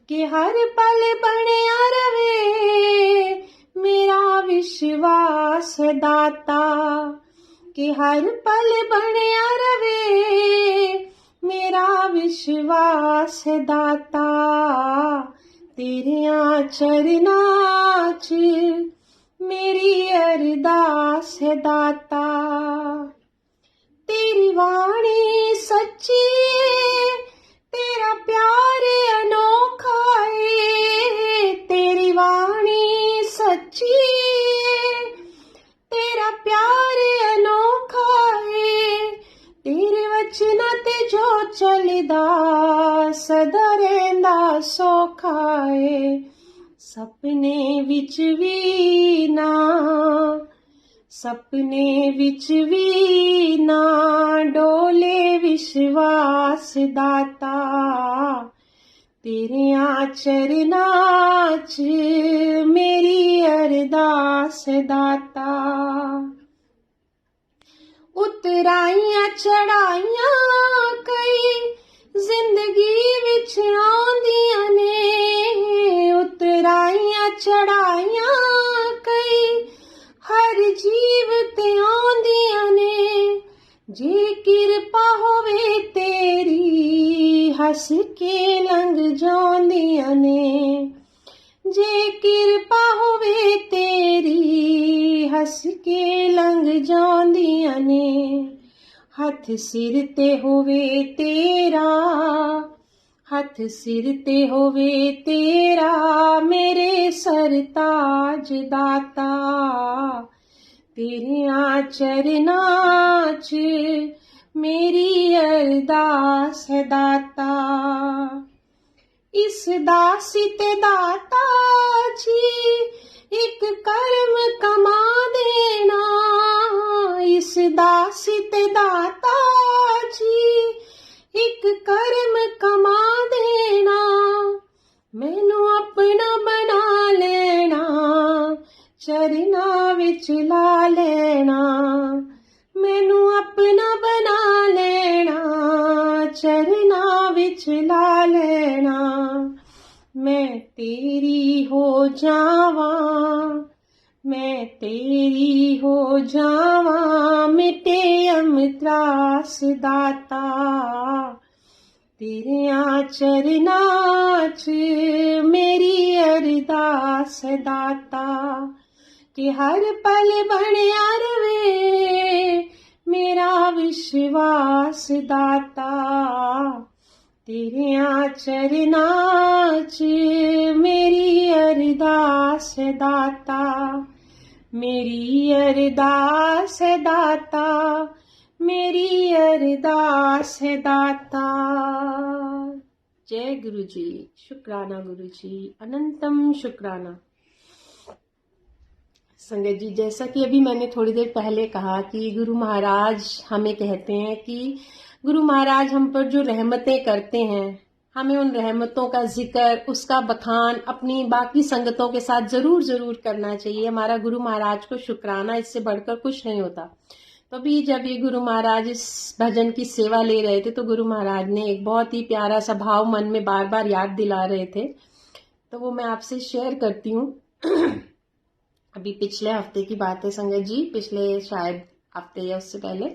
कि हर पल बनिया रवे मेरा विश्वास है दाता, कि हर पल बनिया रवे मेरा विश्वास है दाता, तेरे चरनाच मेरी अरदास है दाता। तेरी वाणी सच्ची तेरा प्यार अनोखा है, तेरी वाणी सच्ची तेरा प्यार अनोखा है, तेरे वचन ते जो चलदा सदा रहिंदा सौखा है। सपने विच भी ना, सपने विच भी ना डोले विश्वास दाता, तेरे चरनाच मेरी अरदास दाता। उतराइयां चढ़ाइयां कई जिंदगी विच आंदियां ने, उतराइयां चढ़ाइयां कई हर जीव ते आंदियां ने, जे किरपा होवे तेरी हस के लंघ जांदियां ने, जे किरपा होवे तेरी हस के लंघ जांदियां ने। हथ सिर ते होवे तेरा, हथ सिर ते होवे तेरा मेरे सरताज दाता, तेरे चरनाच मेरी अरदास है दाता। इस दासी ते दाता जी एक कर्म कमा देना, इस दासी ते दाता जी एक कर्म कमा देना, मैनू अपना बना लेना चरना विच ला लेना, मैनू अपना बना लेना चरना विच ला लेना। मैं तेरी हो जावा, मैं तेरी हो जावा मिटे अमत्रास दाता, तेरे चरनाच मेरी अरदास दाता, कि हर पल बनिया रवे मेरा विश्वास दाता, तेरे चरनाच मेरी अरदास दाता। मेरी अरदास है दाता, मेरी अरदास है दाता। जय गुरु जी, शुक्राना गुरु जी, अनंतम शुक्राना। संगत जी, जैसा कि अभी मैंने थोड़ी देर पहले कहा कि गुरु महाराज हमें कहते हैं कि गुरु महाराज हम पर जो रहमतें करते हैं, हमें उन रहमतों का जिक्र, उसका बखान अपनी बाकी संगतों के साथ जरूर जरूर करना चाहिए। हमारा गुरु महाराज को शुक्राना, इससे बढ़कर कुछ नहीं होता। तो अभी जब ये गुरु महाराज इस भजन की सेवा ले रहे थे तो गुरु महाराज ने एक बहुत ही प्यारा सा भाव मन में बार बार याद दिला रहे थे, तो वो मैं आपसे शेयर करती हूँ। अभी पिछले हफ्ते की बात है संगत जी, पिछले शायद हफ्ते या उससे पहले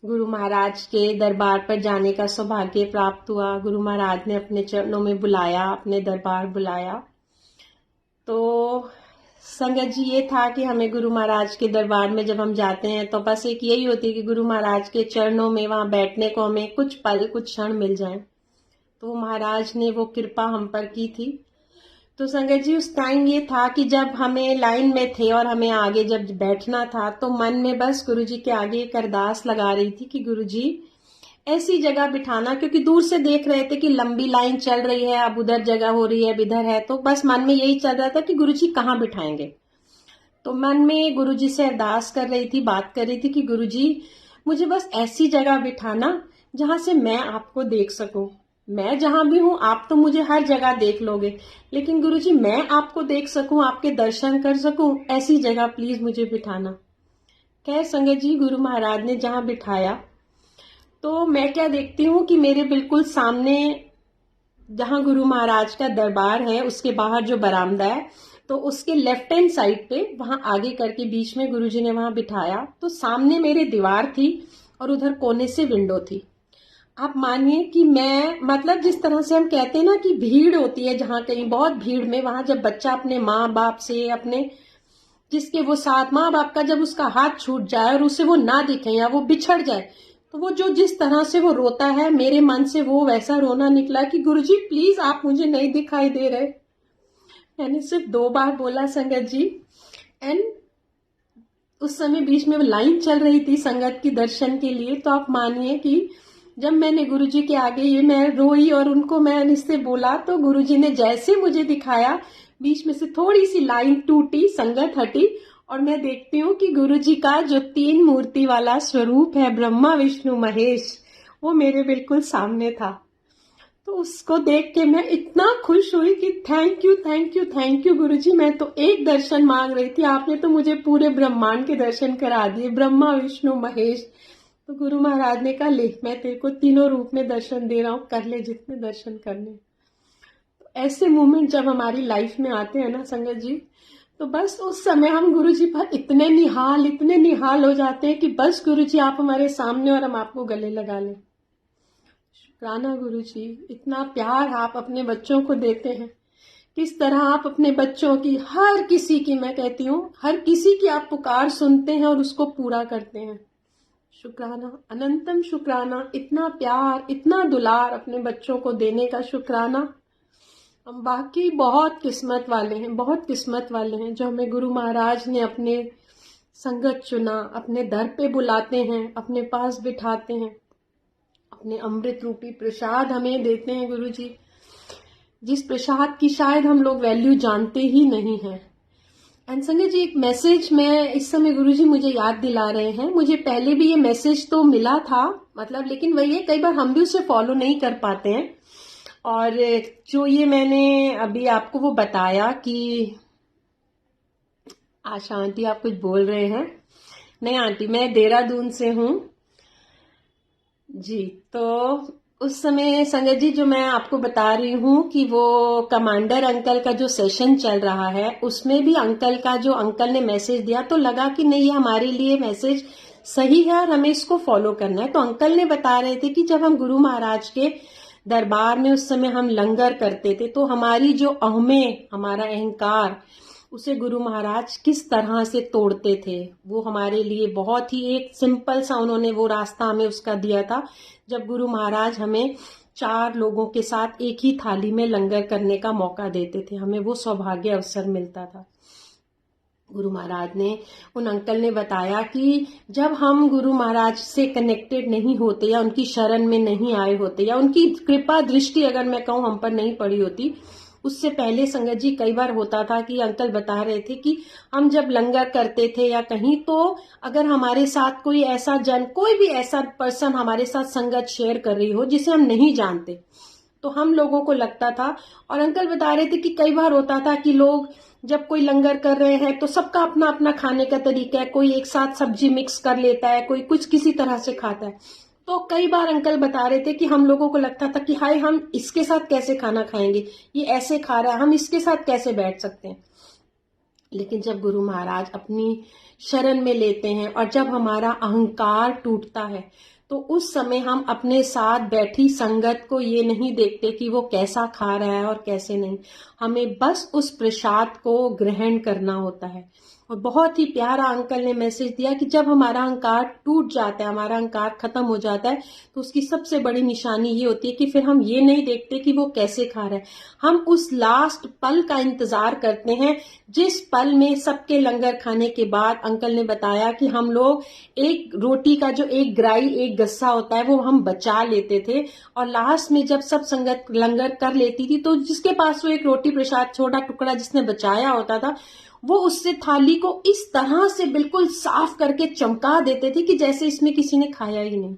गुरु महाराज के दरबार पर जाने का सौभाग्य प्राप्त हुआ। गुरु महाराज ने अपने चरणों में बुलाया, अपने दरबार बुलाया। तो संगत जी, ये था कि हमें गुरु महाराज के दरबार में जब हम जाते हैं तो बस एक यही होती है कि गुरु महाराज के चरणों में वहां बैठने को हमें कुछ पल, कुछ क्षण मिल जाएं। तो महाराज ने वो कृपा हम पर की थी। तो संगत जी, उस टाइम ये था कि जब हमें लाइन में थे और हमें आगे जब बैठना था तो मन में बस गुरु जी के आगे एक अरदास लगा रही थी कि गुरु जी ऐसी जगह बिठाना, क्योंकि दूर से देख रहे थे कि लंबी लाइन चल रही है, अब उधर जगह हो रही है, अब इधर है, तो बस मन में यही चल रहा था कि गुरु जी कहाँ बिठाएंगे। तो मन में गुरु जी से अरदास कर रही थी, बात कर रही थी कि गुरु जी मुझे बस ऐसी जगह बिठाना जहां से मैं आपको देख सकूं। मैं जहां भी हूं आप तो मुझे हर जगह देख लोगे, लेकिन गुरु जी मैं आपको देख सकूं, आपके दर्शन कर सकूं, ऐसी जगह प्लीज मुझे बिठाना। खैर संगत जी, गुरु महाराज ने जहां बिठाया तो मैं क्या देखती हूँ कि मेरे बिल्कुल सामने जहां गुरु महाराज का दरबार है उसके बाहर जो बरामदा है, तो उसके लेफ्ट हैंड साइड पे वहां आगे करके बीच में गुरुजी ने वहां बिठाया। तो सामने मेरे दीवार थी और उधर कोने से विंडो थी। आप मानिए कि मैं, मतलब जिस तरह से हम कहते हैं ना कि भीड़ होती है, जहां कहीं बहुत भीड़ में, वहां जब बच्चा अपने माँ बाप से, अपने जिसके वो साथ, माँ बाप का जब उसका हाथ छूट जाए और उसे वो ना दिखे या वो बिछड़ जाए, तो वो जो जिस तरह से वो रोता है, मेरे मन से वो वैसा रोना निकला कि गुरुजी प्लीज आप मुझे नहीं दिखाई दे रहे। मैंने सिर्फ 2 बार बोला संगत जी, एंड उस समय बीच में लाइन चल रही थी संगत की दर्शन के लिए। तो आप मानिए कि जब मैंने गुरुजी के आगे ये मैं रोई और उनको मैंने इससे बोला, तो गुरुजी ने जैसे मुझे दिखाया, बीच में से थोड़ी सी लाइन टूटी, संगत हटी और मैं देखती हूँ कि गुरुजी का जो 3 मूर्ति वाला स्वरूप है, ब्रह्मा विष्णु महेश, वो मेरे बिल्कुल सामने था। तो उसको देख के मैं इतना खुश हुई कि thank you thank you thank you गुरुजी, मैं तो एक दर्शन मांग रही थी, आपने तो मुझे पूरे ब्रह्मांड के दर्शन करा दिए, ब्रह्मा विष्णु महेश। तो गुरु महाराज ने कहा ले, मैं तेरे को तीनों रूप में दर्शन दे रहा हूँ, कर ले जितने दर्शन करने। तो ऐसे मोमेंट जब हमारी लाइफ में आते हैं ना संगत जी, तो बस उस समय हम गुरुजी पर इतने निहाल हो जाते हैं कि बस गुरुजी आप हमारे सामने और हम आपको गले लगा लें। शुक्राना गुरुजी, इतना प्यार आप अपने बच्चों को देते हैं, किस तरह आप अपने बच्चों की, हर किसी की, मैं कहती हूँ हर किसी की आप पुकार सुनते हैं और उसको पूरा करते हैं। शुक्राना, अनंतम शुक्राना, इतना प्यार, इतना दुलार अपने बच्चों को देने का शुक्राना। हम बाकी बहुत किस्मत वाले हैं, बहुत किस्मत वाले हैं जो हमें गुरु महाराज ने अपने संगत चुना, अपने दर पे बुलाते हैं, अपने पास बिठाते हैं, अपने अमृत रूपी प्रसाद हमें देते हैं गुरु जी, जिस प्रसाद की शायद हम लोग वैल्यू जानते ही नहीं है। एंड संगत जी, एक मैसेज मैं इस समय गुरुजी मुझे याद दिला रहे हैं। मुझे पहले भी ये मैसेज तो मिला था, मतलब, लेकिन वही है कई बार हम भी उसे फॉलो नहीं कर पाते हैं। और जो ये मैंने अभी आपको वो बताया कि आशा आंटी आप कुछ बोल रहे हैं। नहीं आंटी, मैं देहरादून से हूँ जी। तो उस समय संगत जी जो मैं आपको बता रही हूँ कि वो कमांडर अंकल का जो सेशन चल रहा है, उसमें भी अंकल का जो अंकल ने मैसेज दिया, तो लगा कि नहीं, ये हमारे लिए मैसेज सही है और हमें इसको फॉलो करना है। तो अंकल ने बता रहे थे कि जब हम गुरु महाराज के दरबार में उस समय हम लंगर करते थे, तो हमारी जो अहमें, हमारा अहंकार, उसे गुरु महाराज किस तरह से तोड़ते थे। वो हमारे लिए बहुत ही एक सिंपल सा उन्होंने वो रास्ता हमें उसका दिया था, जब गुरु महाराज हमें 4 लोगों के साथ एक ही थाली में लंगर करने का मौका देते थे, हमें वो सौभाग्य अवसर मिलता था। गुरु महाराज ने, उन अंकल ने बताया कि जब हम गुरु महाराज से कनेक्टेड नहीं होते या उनकी शरण में नहीं आए होते या उनकी कृपा दृष्टि अगर मैं कहूँ हम पर नहीं पड़ी होती, उससे पहले संगत जी कई बार होता था कि अंकल बता रहे थे कि हम जब लंगर करते थे या कहीं, तो अगर हमारे साथ कोई ऐसा कोई भी ऐसा पर्सन हमारे साथ संगत शेयर कर रही हो जिसे हम नहीं जानते, तो हम लोगों को लगता था, और अंकल बता रहे थे कि कई बार होता था कि लोग जब कोई लंगर कर रहे हैं तो सबका अपना अपना खाने का तरीका है, कोई एक साथ सब्जी मिक्स कर लेता है, कोई कुछ किसी तरह से खाता है। तो कई बार अंकल बता रहे थे कि हम लोगों को लगता था कि हाय हम इसके साथ कैसे खाना खाएंगे, ये ऐसे खा रहा है, हम इसके साथ कैसे बैठ सकते हैं। लेकिन जब गुरु महाराज अपनी शरण में लेते हैं और जब हमारा अहंकार टूटता है, तो उस समय हम अपने साथ बैठी संगत को ये नहीं देखते कि वो कैसा खा रहा है और कैसे नहीं, हमें बस उस प्रसाद को ग्रहण करना होता है। और बहुत ही प्यारा अंकल ने मैसेज दिया कि जब हमारा अहंकार टूट जाता है, हमारा अहंकार खत्म हो जाता है, तो उसकी सबसे बड़ी निशानी ये होती है कि फिर हम ये नहीं देखते कि वो कैसे खा रहा है, हम उस लास्ट पल का इंतजार करते हैं, जिस पल में सबके लंगर खाने के बाद अंकल ने बताया कि हम लोग एक रोटी का जो एक ग्राई एक गस्सा होता है वो हम बचा लेते थे, और लास्ट में जब सब संगत लंगर कर लेती थी तो जिसके पास वो एक रोटी प्रसाद छोटा टुकड़ा जिसने बचाया होता था, वो उससे थाली को इस तरह से बिल्कुल साफ करके चमका देते थे कि जैसे इसमें किसी ने खाया ही नहीं।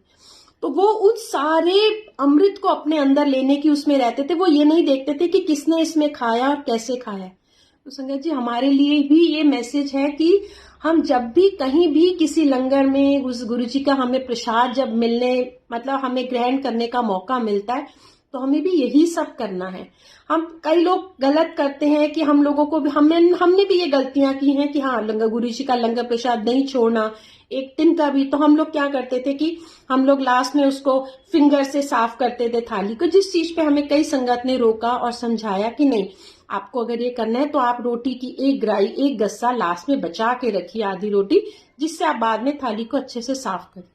तो वो उस सारे अमृत को अपने अंदर लेने की उसमें रहते थे, वो ये नहीं देखते थे कि किसने इसमें खाया और कैसे खाया। तो संगत जी हमारे लिए भी ये मैसेज है कि हम जब भी कहीं भी किसी लंगर में उस गुरु जी का हमें प्रसाद जब मिलने मतलब हमें ग्रहण करने का मौका मिलता है, तो हमें भी यही सब करना है। हम कई लोग गलत करते हैं कि हम लोगों को भी हमने भी ये गलतियां की हैं कि हाँ लंगर गुरु जी का लंगर प्रसाद नहीं छोड़ना एक दिन का भी। तो हम लोग क्या करते थे कि हम लोग लास्ट में उसको फिंगर से साफ करते थे थाली को, जिस चीज पे हमें कई संगत ने रोका और समझाया कि नहीं, आपको अगर ये करना है तो आप रोटी की एक ग्राई एक गस्सा लास्ट में बचा के रखिए, आधी रोटी, जिससे आप बाद में थाली को अच्छे से साफ करिए।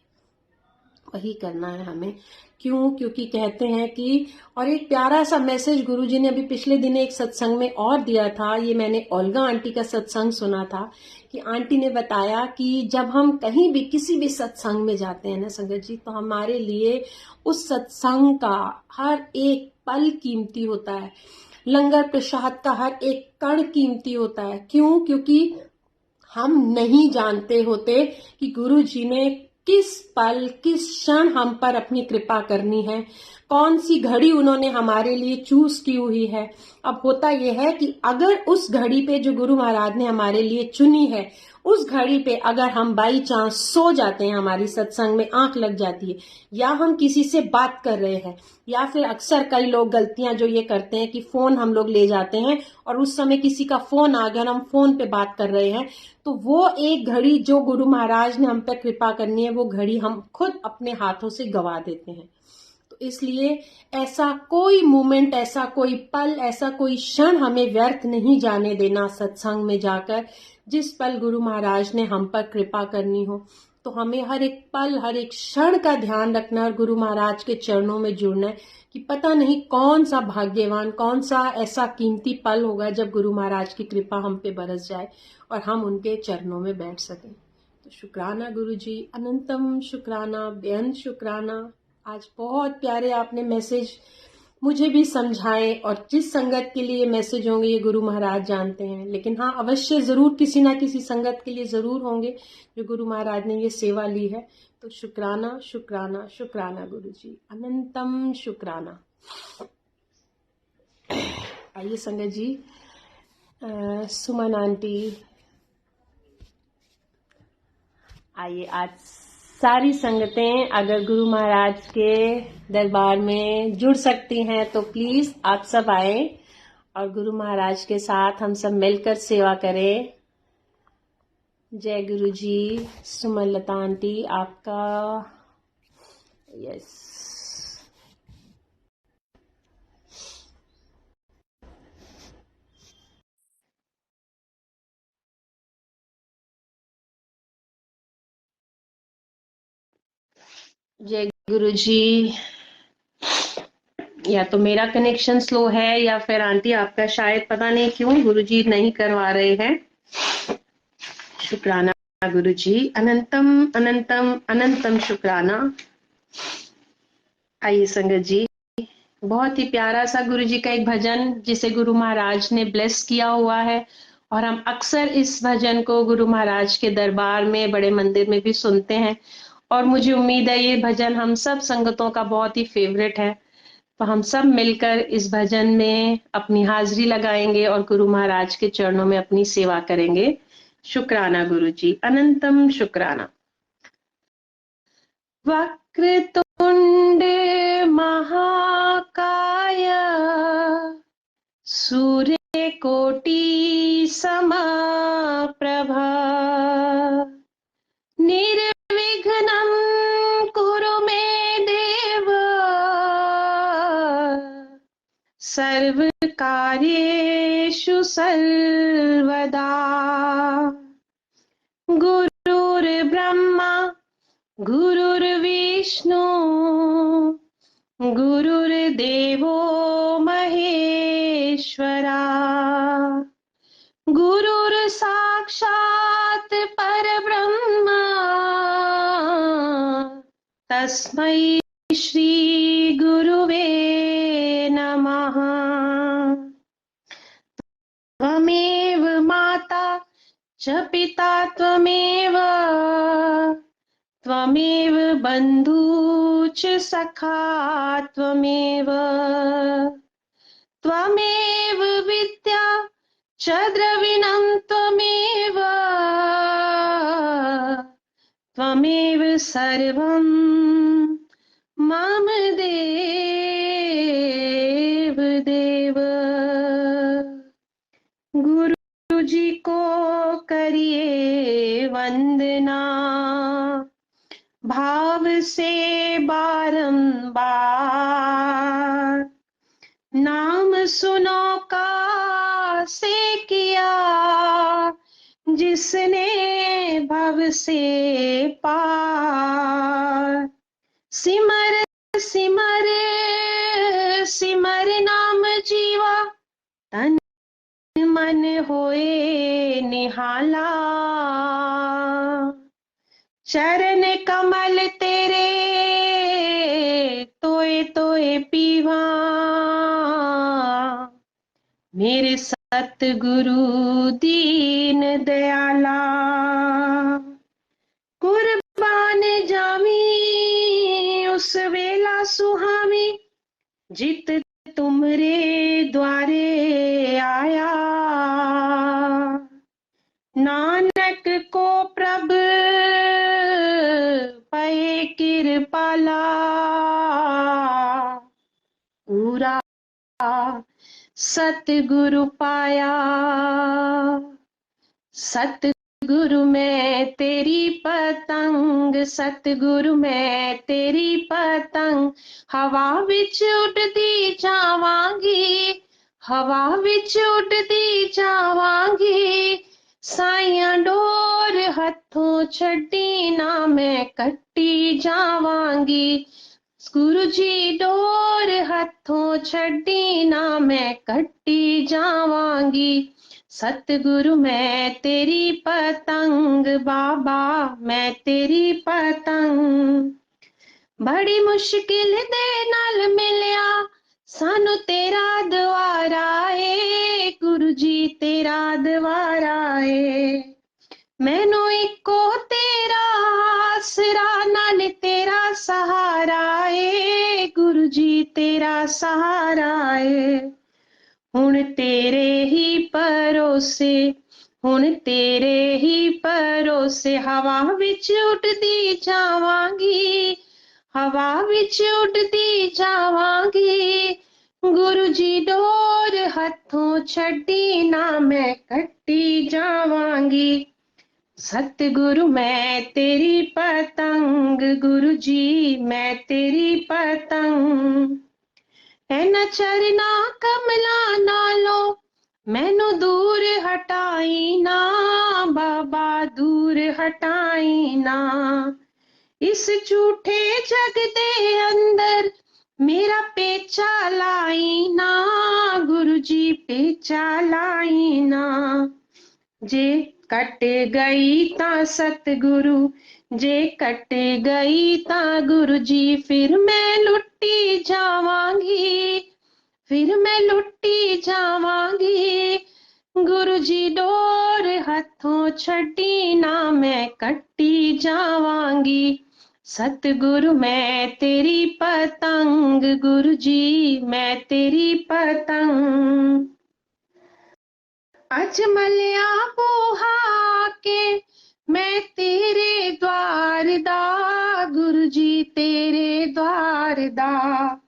वही करना है हमें। क्यों? क्योंकि कहते हैं कि, और एक प्यारा सा मैसेज गुरुजी ने अभी पिछले दिन एक सत्संग में और दिया था, ये मैंने ओल्गा आंटी का सत्संग सुना था कि आंटी ने बताया कि जब हम कहीं भी किसी भी सत्संग में जाते हैं ना संगत जी, तो हमारे लिए उस सत्संग का हर एक पल कीमती होता है, लंगर प्रसाद का हर एक कण कीमती होता है। क्यों? क्योंकि हम नहीं जानते होते कि गुरु जी ने किस पल किस क्षण हम पर अपनी कृपा करनी है, कौन सी घड़ी उन्होंने हमारे लिए चूज की हुई है। अब होता यह है कि अगर उस घड़ी पे जो गुरु महाराज ने हमारे लिए चुनी है, उस घड़ी पे अगर हम बाई चांस सो जाते हैं, हमारी सत्संग में आंख लग जाती है, या हम किसी से बात कर रहे हैं, या फिर अक्सर कई लोग गलतियां जो ये करते हैं कि फोन हम लोग ले जाते हैं और उस समय किसी का फोन आ गया और हम फोन पे बात कर रहे हैं, तो वो एक घड़ी जो गुरु महाराज ने हम पे कृपा करनी है, वो घड़ी हम खुद अपने हाथों से गवा देते हैं। तो इसलिए ऐसा कोई मोमेंट, ऐसा कोई पल, ऐसा कोई क्षण हमें व्यर्थ नहीं जाने देना सत्संग में जाकर। जिस पल गुरु महाराज ने हम पर कृपा करनी हो, तो हमें हर एक पल हर एक क्षण का ध्यान रखना और गुरु महाराज के चरणों में जुड़ना है कि पता नहीं कौन सा भाग्यवान, कौन सा ऐसा कीमती पल होगा जब गुरु महाराज की कृपा हम पे बरस जाए और हम उनके चरणों में बैठ सकें। तो शुक्राना गुरु जी, अनंतम शुक्राना, बेअंत शुक्राना। आज बहुत प्यारे आपने मैसेज मुझे भी समझाए, और जिस संगत के लिए मैसेज होंगे ये गुरु महाराज जानते हैं, लेकिन हाँ अवश्य जरूर किसी ना किसी संगत के लिए जरूर होंगे जो गुरु महाराज ने ये सेवा ली है। तो शुक्राना शुक्राना शुक्राना गुरु जी, अनंतम शुक्राना। आइए संगत जी, सुमन आंटी आइए। आज सारी संगतें अगर गुरु महाराज के दरबार में जुड़ सकती हैं तो प्लीज आप सब आए और गुरु महाराज के साथ हम सब मिलकर सेवा करें। जय गुरु जी। सुमन लता आंटी आपका यस। जय गुरु जी। या तो मेरा कनेक्शन स्लो है या फिर आंटी आपका, शायद पता नहीं क्यों गुरुजी नहीं करवा रहे हैं। शुक्राना गुरु जी, अनंतम अनंतम अनंतम शुक्राना। आइए संगत जी, बहुत ही प्यारा सा गुरु जी का एक भजन जिसे गुरु महाराज ने ब्लेस किया हुआ है, और हम अक्सर इस भजन को गुरु महाराज के दरबार में, बड़े मंदिर में भी सुनते हैं। और मुझे उम्मीद है ये भजन हम सब संगतों का बहुत ही फेवरेट है। तो हम सब मिलकर इस भजन में अपनी हाजिरी लगाएंगे और गुरु महाराज के चरणों में अपनी सेवा करेंगे। शुक्राना गुरु जी, अनंतम शुक्राना। वक्रतुंड महाकाय सूर्यकोटि समप्रभा निर्विघ्नं कुरु मे देव सर्वकार्येषु सर्वदा। गुरुर्ब्रह्मा गुरुर्विष्णु गुरुर्देवो महेश्वरा गुरुर्साक्षात् परब्रह्म तस्मै श्री गुरुवे नमः। त्वमेव माता च पिता त्वमेव त्वमेव बन्धु च सखा त्वमेव त्वमेव विद्या च द्रविणं त्वमेव त्वमेव सर्वं मम देव देव। गुरु जी को करिए वंदना भाव से बारंबार, नाम सुनो का से किया जिसने भव से पार। सिमर सिमर सिमर नाम जीवा तन मन होए निहाला। चरण कमल तेरे तोए तोए पीवा मेरे सतगुरु दीन दयाला। कुर्बान जामी उस वेला सुहामी जित तुमरे द्वारे आया। नानक को प्रभ पए कृपाला पूरा सतगुरु पाया। सतगुरु मैं तेरी पतंग सतगुरु मैं तेरी पतंग हवा विच उड़दी जावांगी हवा विच उड़दी जावांगी। साइयां डोर हथों छड्डी ना मैं कट्टी जावांगी। गुरु जी डोर हथों छड्डी ना मैं कट्टी जावांगी। सतगुरु मैं तेरी पतंग बाबा मैं तेरी पतंग। बड़ी मुश्किल दे नाल मिलिया सानू तेरा द्वारा ए गुरु जी तेरा द्वारा ए। मैनू इको तेरा आसरा नाल तेरा सहारा ए गुरु जी तेरा सहारा ए। हुण तेरे ही भरोसे हुण तेरे ही भरोसे हवा विच उड़दी जावांगी हवा विच उड़दी जावांगी। गुरु जी डोर हथों छड्डी ना मैं कट्टी जावांगी। सतगुरु मैं तेरी पतंग गुरु जी मैं तेरी पतंग। एना चरना कमला नालो मैनू दूर हटाई ना बाबा दूर हटाई ना। इस झूठे जग दे अंदर मेरा पेचा लाई ना गुरु जी पेचा लाई ना। जे कट गई ता सतगुरु जे कट गई ता गुरु जी, फिर मैं लुट्टी जावांगी, फिर मैं लुट्टी जावांगी। गुरु जी डोर हथों छड्डी ना मैं कट्टी जावांगी। सतगुरु मैं तेरी पतंग, गुरु जी मैं तेरी पतंग। अजमलिया बूहा के मैं तेरे द्वार दा, गुरु जी तेरे द्वार दा।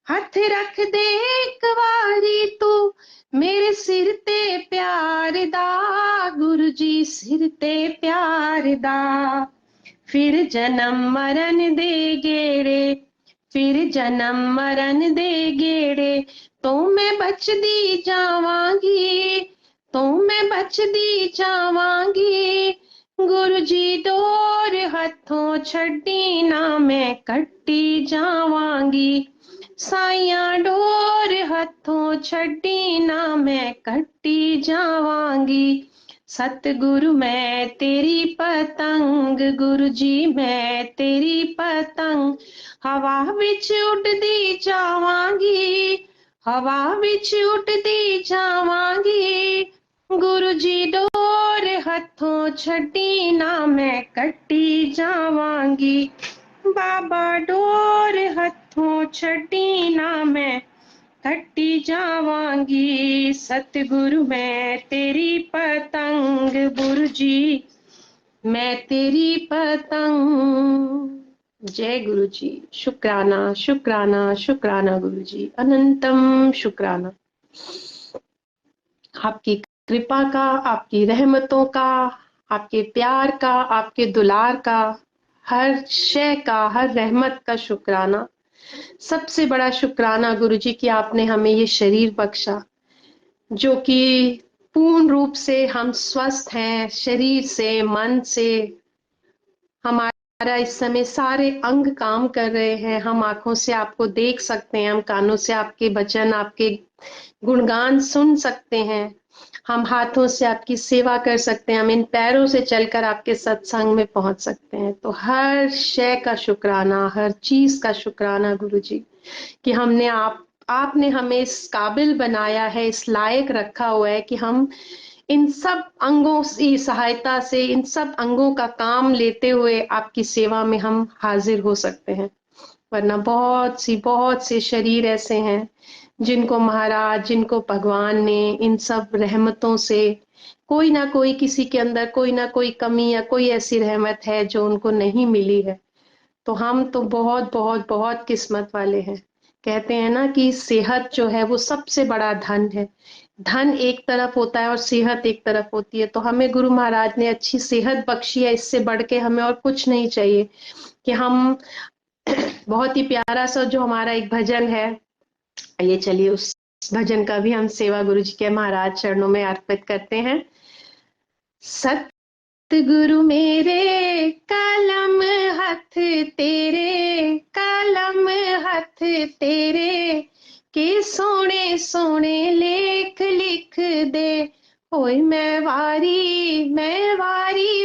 हथ रख दे एक वारी तू मेरे सिर ते प्यार दा, गुरु जी सिर ते प्यार दा। फिर जन्म मरण दे गेड़े, फिर जन्म मरण दे गेड़े, तो मैं बचदी जावांगी, तो मैं बचदी जावांगी। गुरु जी डोर हथों छड्डी ना मैं कट्टी जावांगी। साइया डोर हथों छड्डी ना मैं कट्टी जावांगी। सतगुरु मैं तेरी पतंग, गुरु जी मैं तेरी पतंग। हवा विच उड़दी जावांगी, हवा विच उड़दी जावांगी। गुरु जी डोर हथों छड्डी ना मैं कट्टी जावांगी। बाबा डोर हथों छड्डी ना मैं कट्टी जावांगी। सतगुरु मैं तेरी पतंग, गुरु जी मैं तेरी पतंग। जय गुरु जी। शुक्राना शुक्राना शुक्राना गुरु जी, अनंतम शुक्राना। आपकी कृपा का, आपकी रहमतों का, आपके प्यार का, आपके दुलार का, हर शय का, हर रहमत का शुक्राना। सबसे बड़ा शुक्राना गुरु जी कि आपने हमें ये शरीर बख्शा, जो कि पूर्ण रूप से हम स्वस्थ हैं, शरीर से, मन से। हमारा इस समय सारे अंग काम कर रहे हैं। हम आंखों से आपको देख सकते हैं, हम कानों से आपके वचन, आपके गुणगान सुन सकते हैं, हम हाथों से आपकी सेवा कर सकते हैं, हम इन पैरों से चलकर आपके सत्संग में पहुंच सकते हैं। तो हर शय का शुक्राना, हर चीज का शुक्राना गुरु जी कि हमने आपने हमें इस काबिल बनाया है, इस लायक रखा हुआ है कि हम इन सब अंगों की सहायता से, इन सब अंगों का काम लेते हुए आपकी सेवा में हम हाजिर हो सकते हैं। वरना बहुत से शरीर ऐसे हैं जिनको महाराज, जिनको भगवान ने इन सब रहमतों से कोई ना कोई, किसी के अंदर कोई ना कोई कमी या कोई ऐसी रहमत है जो उनको नहीं मिली है। तो हम तो बहुत किस्मत वाले हैं। कहते हैं ना कि सेहत जो है वो सबसे बड़ा धन है। धन एक तरफ होता है और सेहत एक तरफ होती है। तो हमें गुरु महाराज ने अच्छी सेहत बख्शी है, इससे बढ़ के हमें और कुछ नहीं चाहिए कि हम बहुत ही प्यारा सा जो हमारा एक भजन है, ये चलिए उस भजन का भी हम सेवा गुरु जी के महाराज चरणों में अर्पित करते हैं। सतगुरु मेरे कलम हथ तेरे, कलम हथ तेरे के सोने सोने लेख लिख दे। होए मैं वारी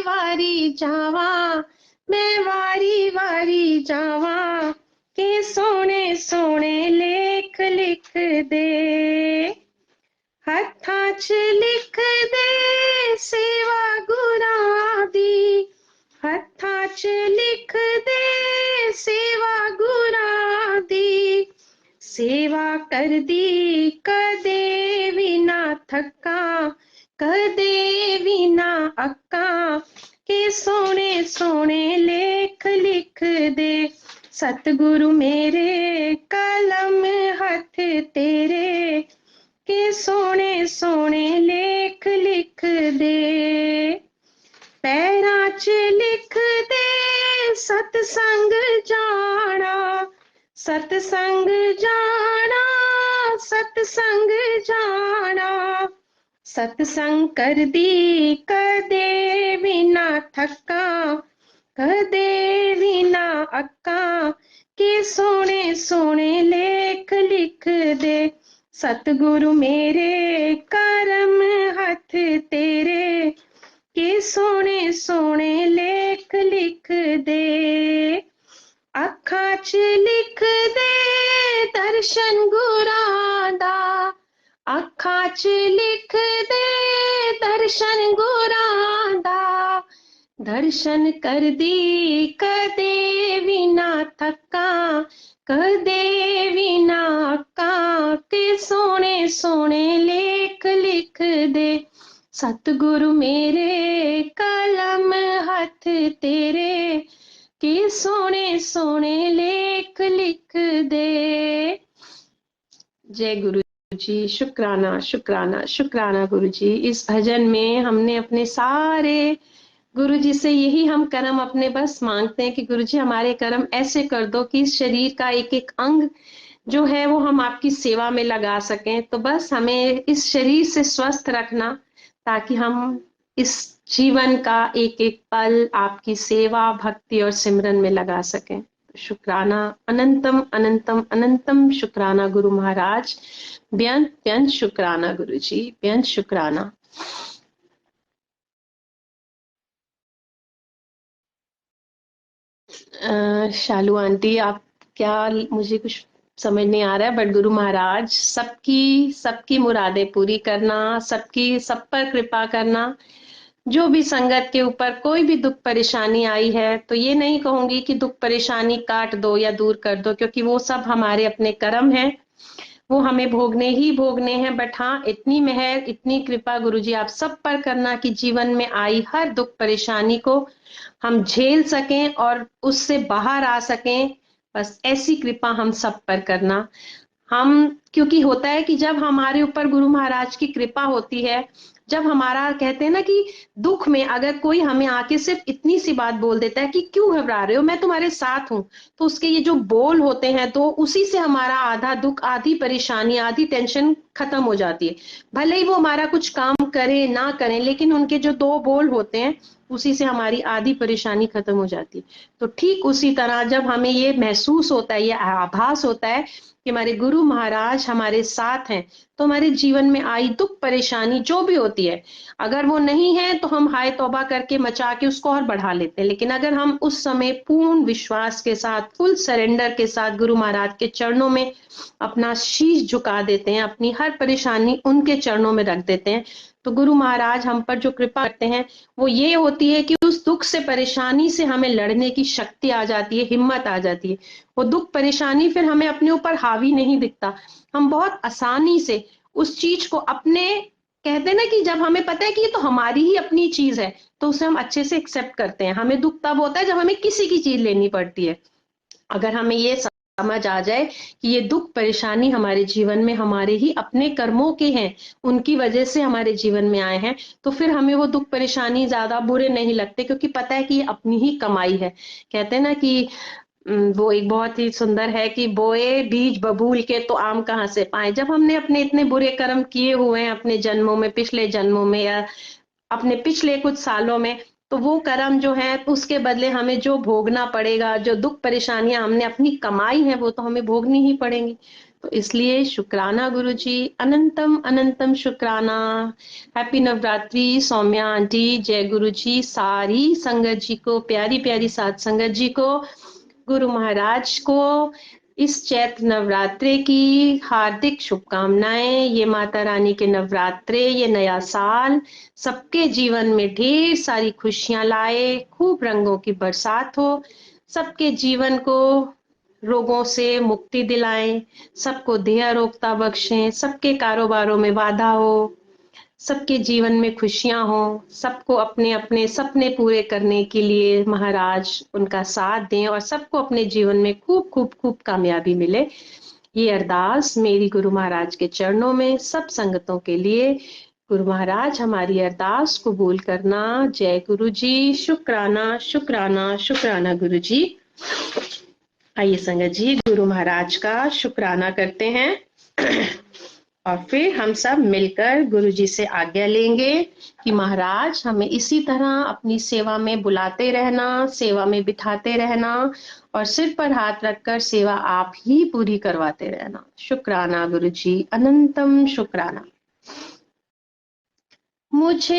वारी जावा, मैं वारी वारी जावा के सोने सोने लेख लिख दे। हत्थां च लिख दे सेवा गुरां दी, हत्थां च लिख दे सेवा गुरां दी। सेवा कर दी कदे भी ना थका, कदे भी ना अक्का के सोने सोने लेख लिख दे। सतगुरु मेरे कलम हथ तेरे के सोने सोने लेख लिख दे। पैरां च लिख दे सतसंग जाना, सतसंग जाना, सतसंग जाना। सतसंग कर दी कदे भी ना थका, कदे भी ना अक्का के सोने सोने लेख लिख दे। सतगुरु मेरे करम हथ तेरे के दे, अखां च लिख दे दर्शन गुरां दा, अखां च लिख दे दर्शन गुरां दा, दर्शन कर दी कदे भी ना थका, कदे भी ना अक्का, के सोने सोने लेख लिख दे, सतगुरु मेरे कलम हथ तेरे, के सोने सोने लेख लिख दे। जय गुरु जी, शुक्राना शुक्राना शुक्राना गुरु जी। इस भजन में हमने अपने सारे गुरु जी से यही हम कर्म अपने बस मांगते हैं कि गुरु जी हमारे कर्म ऐसे कर दो कि इस शरीर का एक एक अंग जो है वो हम आपकी सेवा में लगा सकें। तो बस हमें इस शरीर से स्वस्थ रखना ताकि हम इस जीवन का एक एक पल आपकी सेवा भक्ति और सिमरन में लगा सकें। शुक्राना, अनंतम अनंतम अनंतम शुक्राना गुरु महाराज, बेअंत बेअंत शुक्राना गुरु जी, बेअंत शुक्राना। शालू आंटी, आप क्या, मुझे कुछ समझ नहीं आ रहा है, बट गुरु महाराज सबकी सबकी मुरादें पूरी करना, सबकी सब पर कृपा करना। जो भी संगत के ऊपर कोई भी दुख परेशानी आई है तो ये नहीं कहूंगी कि दुख परेशानी काट दो या दूर कर दो, क्योंकि वो सब हमारे अपने कर्म हैं, वो हमें भोगने ही भोगने हैं। बट हाँ, इतनी मेहर इतनी कृपा गुरुजी आप सब पर करना कि जीवन में आई हर दुख परेशानी को हम झेल सकें और उससे बाहर आ सकें। बस ऐसी कृपा हम सब पर करना। हम, क्योंकि होता है कि जब हमारे ऊपर गुरु महाराज की कृपा होती है, जब हमारा, कहते हैं ना कि दुख में अगर कोई हमें आके सिर्फ इतनी सी बात बोल देता है कि क्यों घबरा रहे हो, मैं तुम्हारे साथ हूं, तो उसके ये जो बोल होते हैं तो उसी से हमारा आधा दुख, आधी परेशानी, आधी टेंशन खत्म हो जाती है। भले ही वो हमारा कुछ काम करे ना करें, लेकिन उनके जो दो बोल होते हैं उसी से हमारी आधी परेशानी खत्म हो जाती है। तो ठीक उसी तरह जब हमें ये महसूस होता है, ये आभास होता है कि हमारे गुरु महाराज हमारे साथ हैं, तो हमारे जीवन में आई दुख परेशानी जो भी होती है, अगर वो नहीं है तो हम हाय तौबा करके मचा के उसको और बढ़ा लेते हैं। लेकिन अगर हम उस समय पूर्ण विश्वास के साथ, फुल सरेंडर के साथ गुरु महाराज के चरणों में अपना शीश झुका देते हैं, अपनी हर परेशानी उनके चरणों में रख देते हैं, तो गुरु महाराज हम पर जो कृपा करते हैं वो ये होती है कि उस दुख से, परेशानी से हमें लड़ने की शक्ति आ जाती है, हिम्मत आ जाती है। वो दुख परेशानी फिर हमें अपने ऊपर हावी नहीं दिखता, हम बहुत आसानी से उस चीज को अपने, कहते हैं ना कि जब हमें पता है कि ये तो हमारी ही अपनी चीज है तो उसे हम अच्छे से एक्सेप्ट करते हैं। हमें दुख तब होता है जब हमें किसी की चीज लेनी पड़ती है। अगर हमें ये समझ आ जाए कि ये दुख परेशानी हमारे जीवन में हमारे ही अपने कर्मों के हैं, उनकी वजह से हमारे जीवन में आए हैं, तो फिर हमें वो दुख परेशानी ज्यादा बुरे नहीं लगते, क्योंकि पता है कि ये अपनी ही कमाई है। कहते हैं ना कि वो एक बहुत ही सुंदर है कि बोए बीज बबूल के तो आम कहाँ से पाए। जब हमने अपने इतने बुरे कर्म किए हुए हैं अपने जन्मों में, पिछले जन्मों में या अपने पिछले कुछ सालों में, तो वो कर्म जो है उसके बदले हमें जो भोगना पड़ेगा, जो दुख परेशानियां हमने अपनी कमाई है वो तो हमें भोगनी ही पड़ेंगी। तो इसलिए शुक्राना गुरु जी, अनंतम अनंतम शुक्राना। हैप्पी नवरात्रि सौम्या आंटी, जय गुरु जी, सारी संगत जी को, प्यारी प्यारी साध संगत जी को, गुरु महाराज को इस चैत्र नवरात्रे की हार्दिक शुभकामनाएं। ये माता रानी के नवरात्रे, ये नया साल सबके जीवन में ढेर सारी खुशियां लाए, खूब रंगों की बरसात हो, सबके जीवन को रोगों से मुक्ति दिलाएं, सबको देह आरोग्यता बख्शें, सबके कारोबारों में वाधा हो, सबके जीवन में खुशियां हो, सबको अपने अपने सपने पूरे करने के लिए महाराज उनका साथ दें और सबको अपने जीवन में खूब खूब खूब कामयाबी मिले। ये अरदास मेरी गुरु महाराज के चरणों में सब संगतों के लिए। गुरु महाराज हमारी अरदास कबूल करना। जय गुरु जी, शुक्राना शुक्राना शुक्राना गुरु जी। आइए संगत जी, गुरु महाराज का शुक्राना करते हैं और फिर हम सब मिलकर गुरु जी से आज्ञा लेंगे कि महाराज हमें इसी तरह अपनी सेवा में बुलाते रहना, सेवा में बिठाते रहना और सिर पर हाथ रखकर सेवा आप ही पूरी करवाते रहना। शुक्राना गुरु जी, अनंतम शुक्राना। मुझे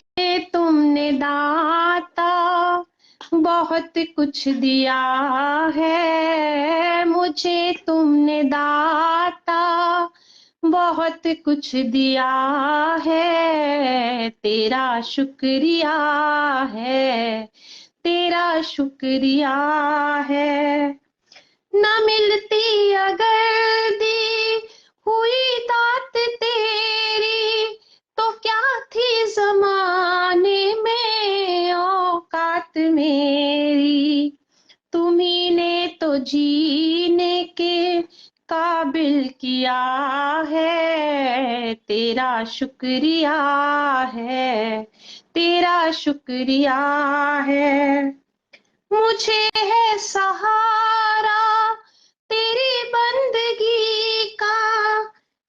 तुमने दाता बहुत कुछ दिया है मुझे तुमने दाता, बहुत कुछ दिया है, तेरा शुक्रिया है, तेरा शुक्रिया है। न मिलती अगर दी हुई दात तेरी, तो क्या थी जमाने में औकात मेरी। तुम्ही ने तो जीने के काबिल किया है, तेरा शुक्रिया है, तेरा शुक्रिया है। मुझे है सहारा तेरी बंदगी का,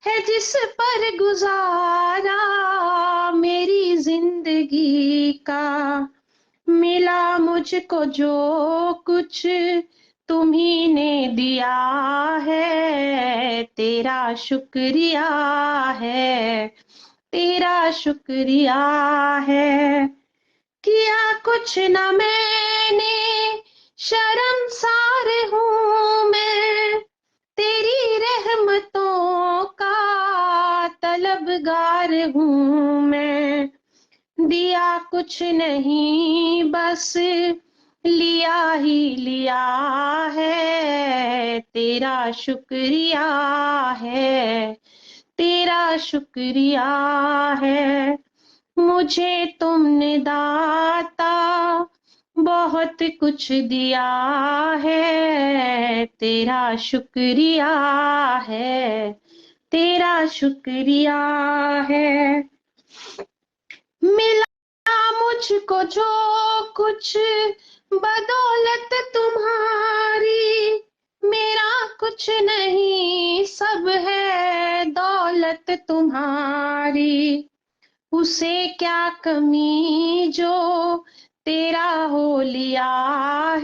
है जिस पर गुजारा मेरी जिंदगी का। मिला मुझको जो कुछ तुम्ही ने दिया है, तेरा शुक्रिया है, तेरा शुक्रिया है। किया कुछ न मैंने शर्मसार हूँ मैं, तेरी रहमतों का तलबगार हूँ मैं। दिया कुछ नहीं बस लिया ही लिया है, तेरा शुक्रिया है, तेरा शुक्रिया है। मुझे तुमने दाता बहुत कुछ दिया है, तेरा शुक्रिया है, तेरा शुक्रिया है। मिला मुझको जो कुछ बदौलत तुम्हारी, मेरा कुछ नहीं सब है दौलत तुम्हारी। उसे क्या कमी जो तेरा हो लिया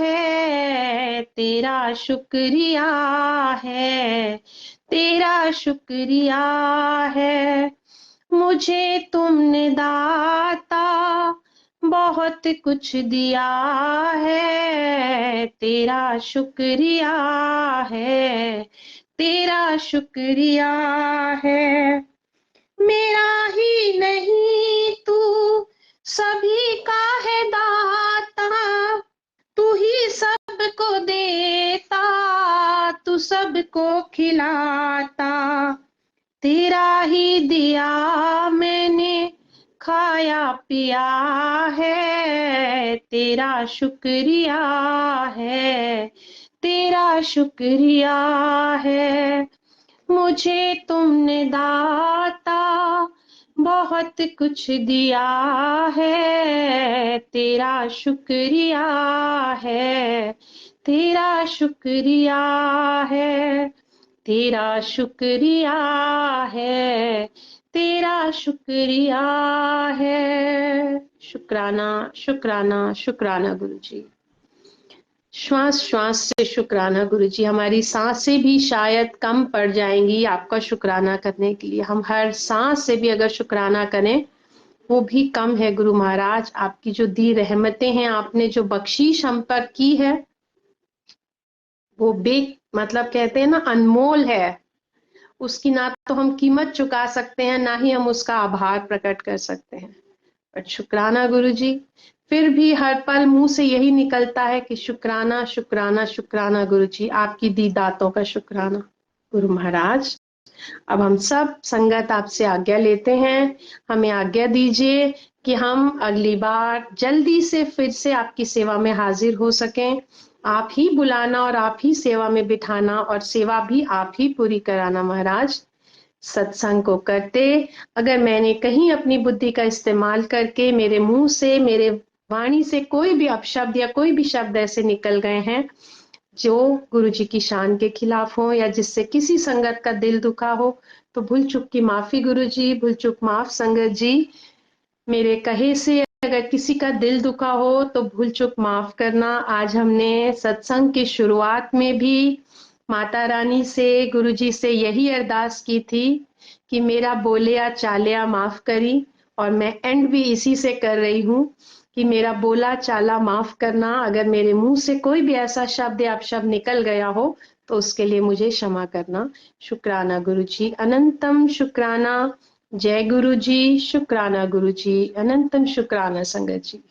है, तेरा शुक्रिया है, तेरा शुक्रिया है। मुझे तुमने दाता बहुत कुछ दिया है, तेरा शुक्रिया है, तेरा शुक्रिया है। मेरा ही नहीं तू सभी का है दाता, तू ही सबको देता, तू सबको खिलाता। तेरा ही दिया मैंने खाया पिया है, तेरा शुक्रिया है, तेरा शुक्रिया है। मुझे तुमने दाता बहुत कुछ दिया है, तेरा शुक्रिया है, तेरा शुक्रिया है, तेरा शुक्रिया है, तेरा शुक्रिया है। शुक्राना शुक्राना शुक्राना गुरु जी। श्वास श्वास से शुक्राना गुरु जी। हमारी सांसें भी शायद कम पड़ जाएंगी आपका शुक्राना करने के लिए। हम हर सांस से भी अगर शुक्राना करें वो भी कम है गुरु महाराज। आपकी जो दी रहमतें हैं, आपने जो बख्शीश हम पर की है, वो मतलब कहते हैं ना, अनमोल है। उसकी ना तो हम कीमत चुका सकते हैं, ना ही हम उसका आभार प्रकट कर सकते हैं। बट शुक्राना गुरु जी। फिर भी हर पल मुंह से यही निकलता है कि शुक्राना शुक्राना शुक्राना गुरु जी, आपकी दी दातों का शुक्राना। गुरु महाराज, अब हम सब संगत आपसे आज्ञा लेते हैं। हमें आज्ञा दीजिए कि हम अगली बार जल्दी से फिर से आपकी सेवा में हाजिर हो सकें। आप ही बुलाना और आप ही सेवा में बिठाना और सेवा भी आप ही पूरी कराना महाराज। सत्संग को करते अगर मैंने कहीं अपनी बुद्धि का इस्तेमाल करके मेरे मुंह से, मेरे वाणी से कोई भी अपशब्द या कोई भी शब्द ऐसे निकल गए हैं जो गुरु जी की शान के खिलाफ हो या जिससे किसी संगत का दिल दुखा हो, तो भूल चूक की माफी गुरु जी, भूल चूक माफ संगत जी। मेरे कहे से अगर किसी का दिल दुखा हो तो भूल चूक माफ करना। आज हमने सत्संग की शुरुआत में भी माता रानी से, गुरु जी से यही अरदास की थी कि मेरा बोलिया चालिया माफ करी, और मैं एंड भी इसी से कर रही हूँ कि मेरा बोला चाला माफ करना, अगर मेरे मुंह से कोई भी ऐसा शब्द या अपशब्द निकल गया हो तो उसके लिए मुझे क्षमा करना। शुक्राना गुरु जी, अनंतम शुक्राना। जय गुरु जी, शुक्राना गुरु जी, अनंतम शुक्राना संगत जी।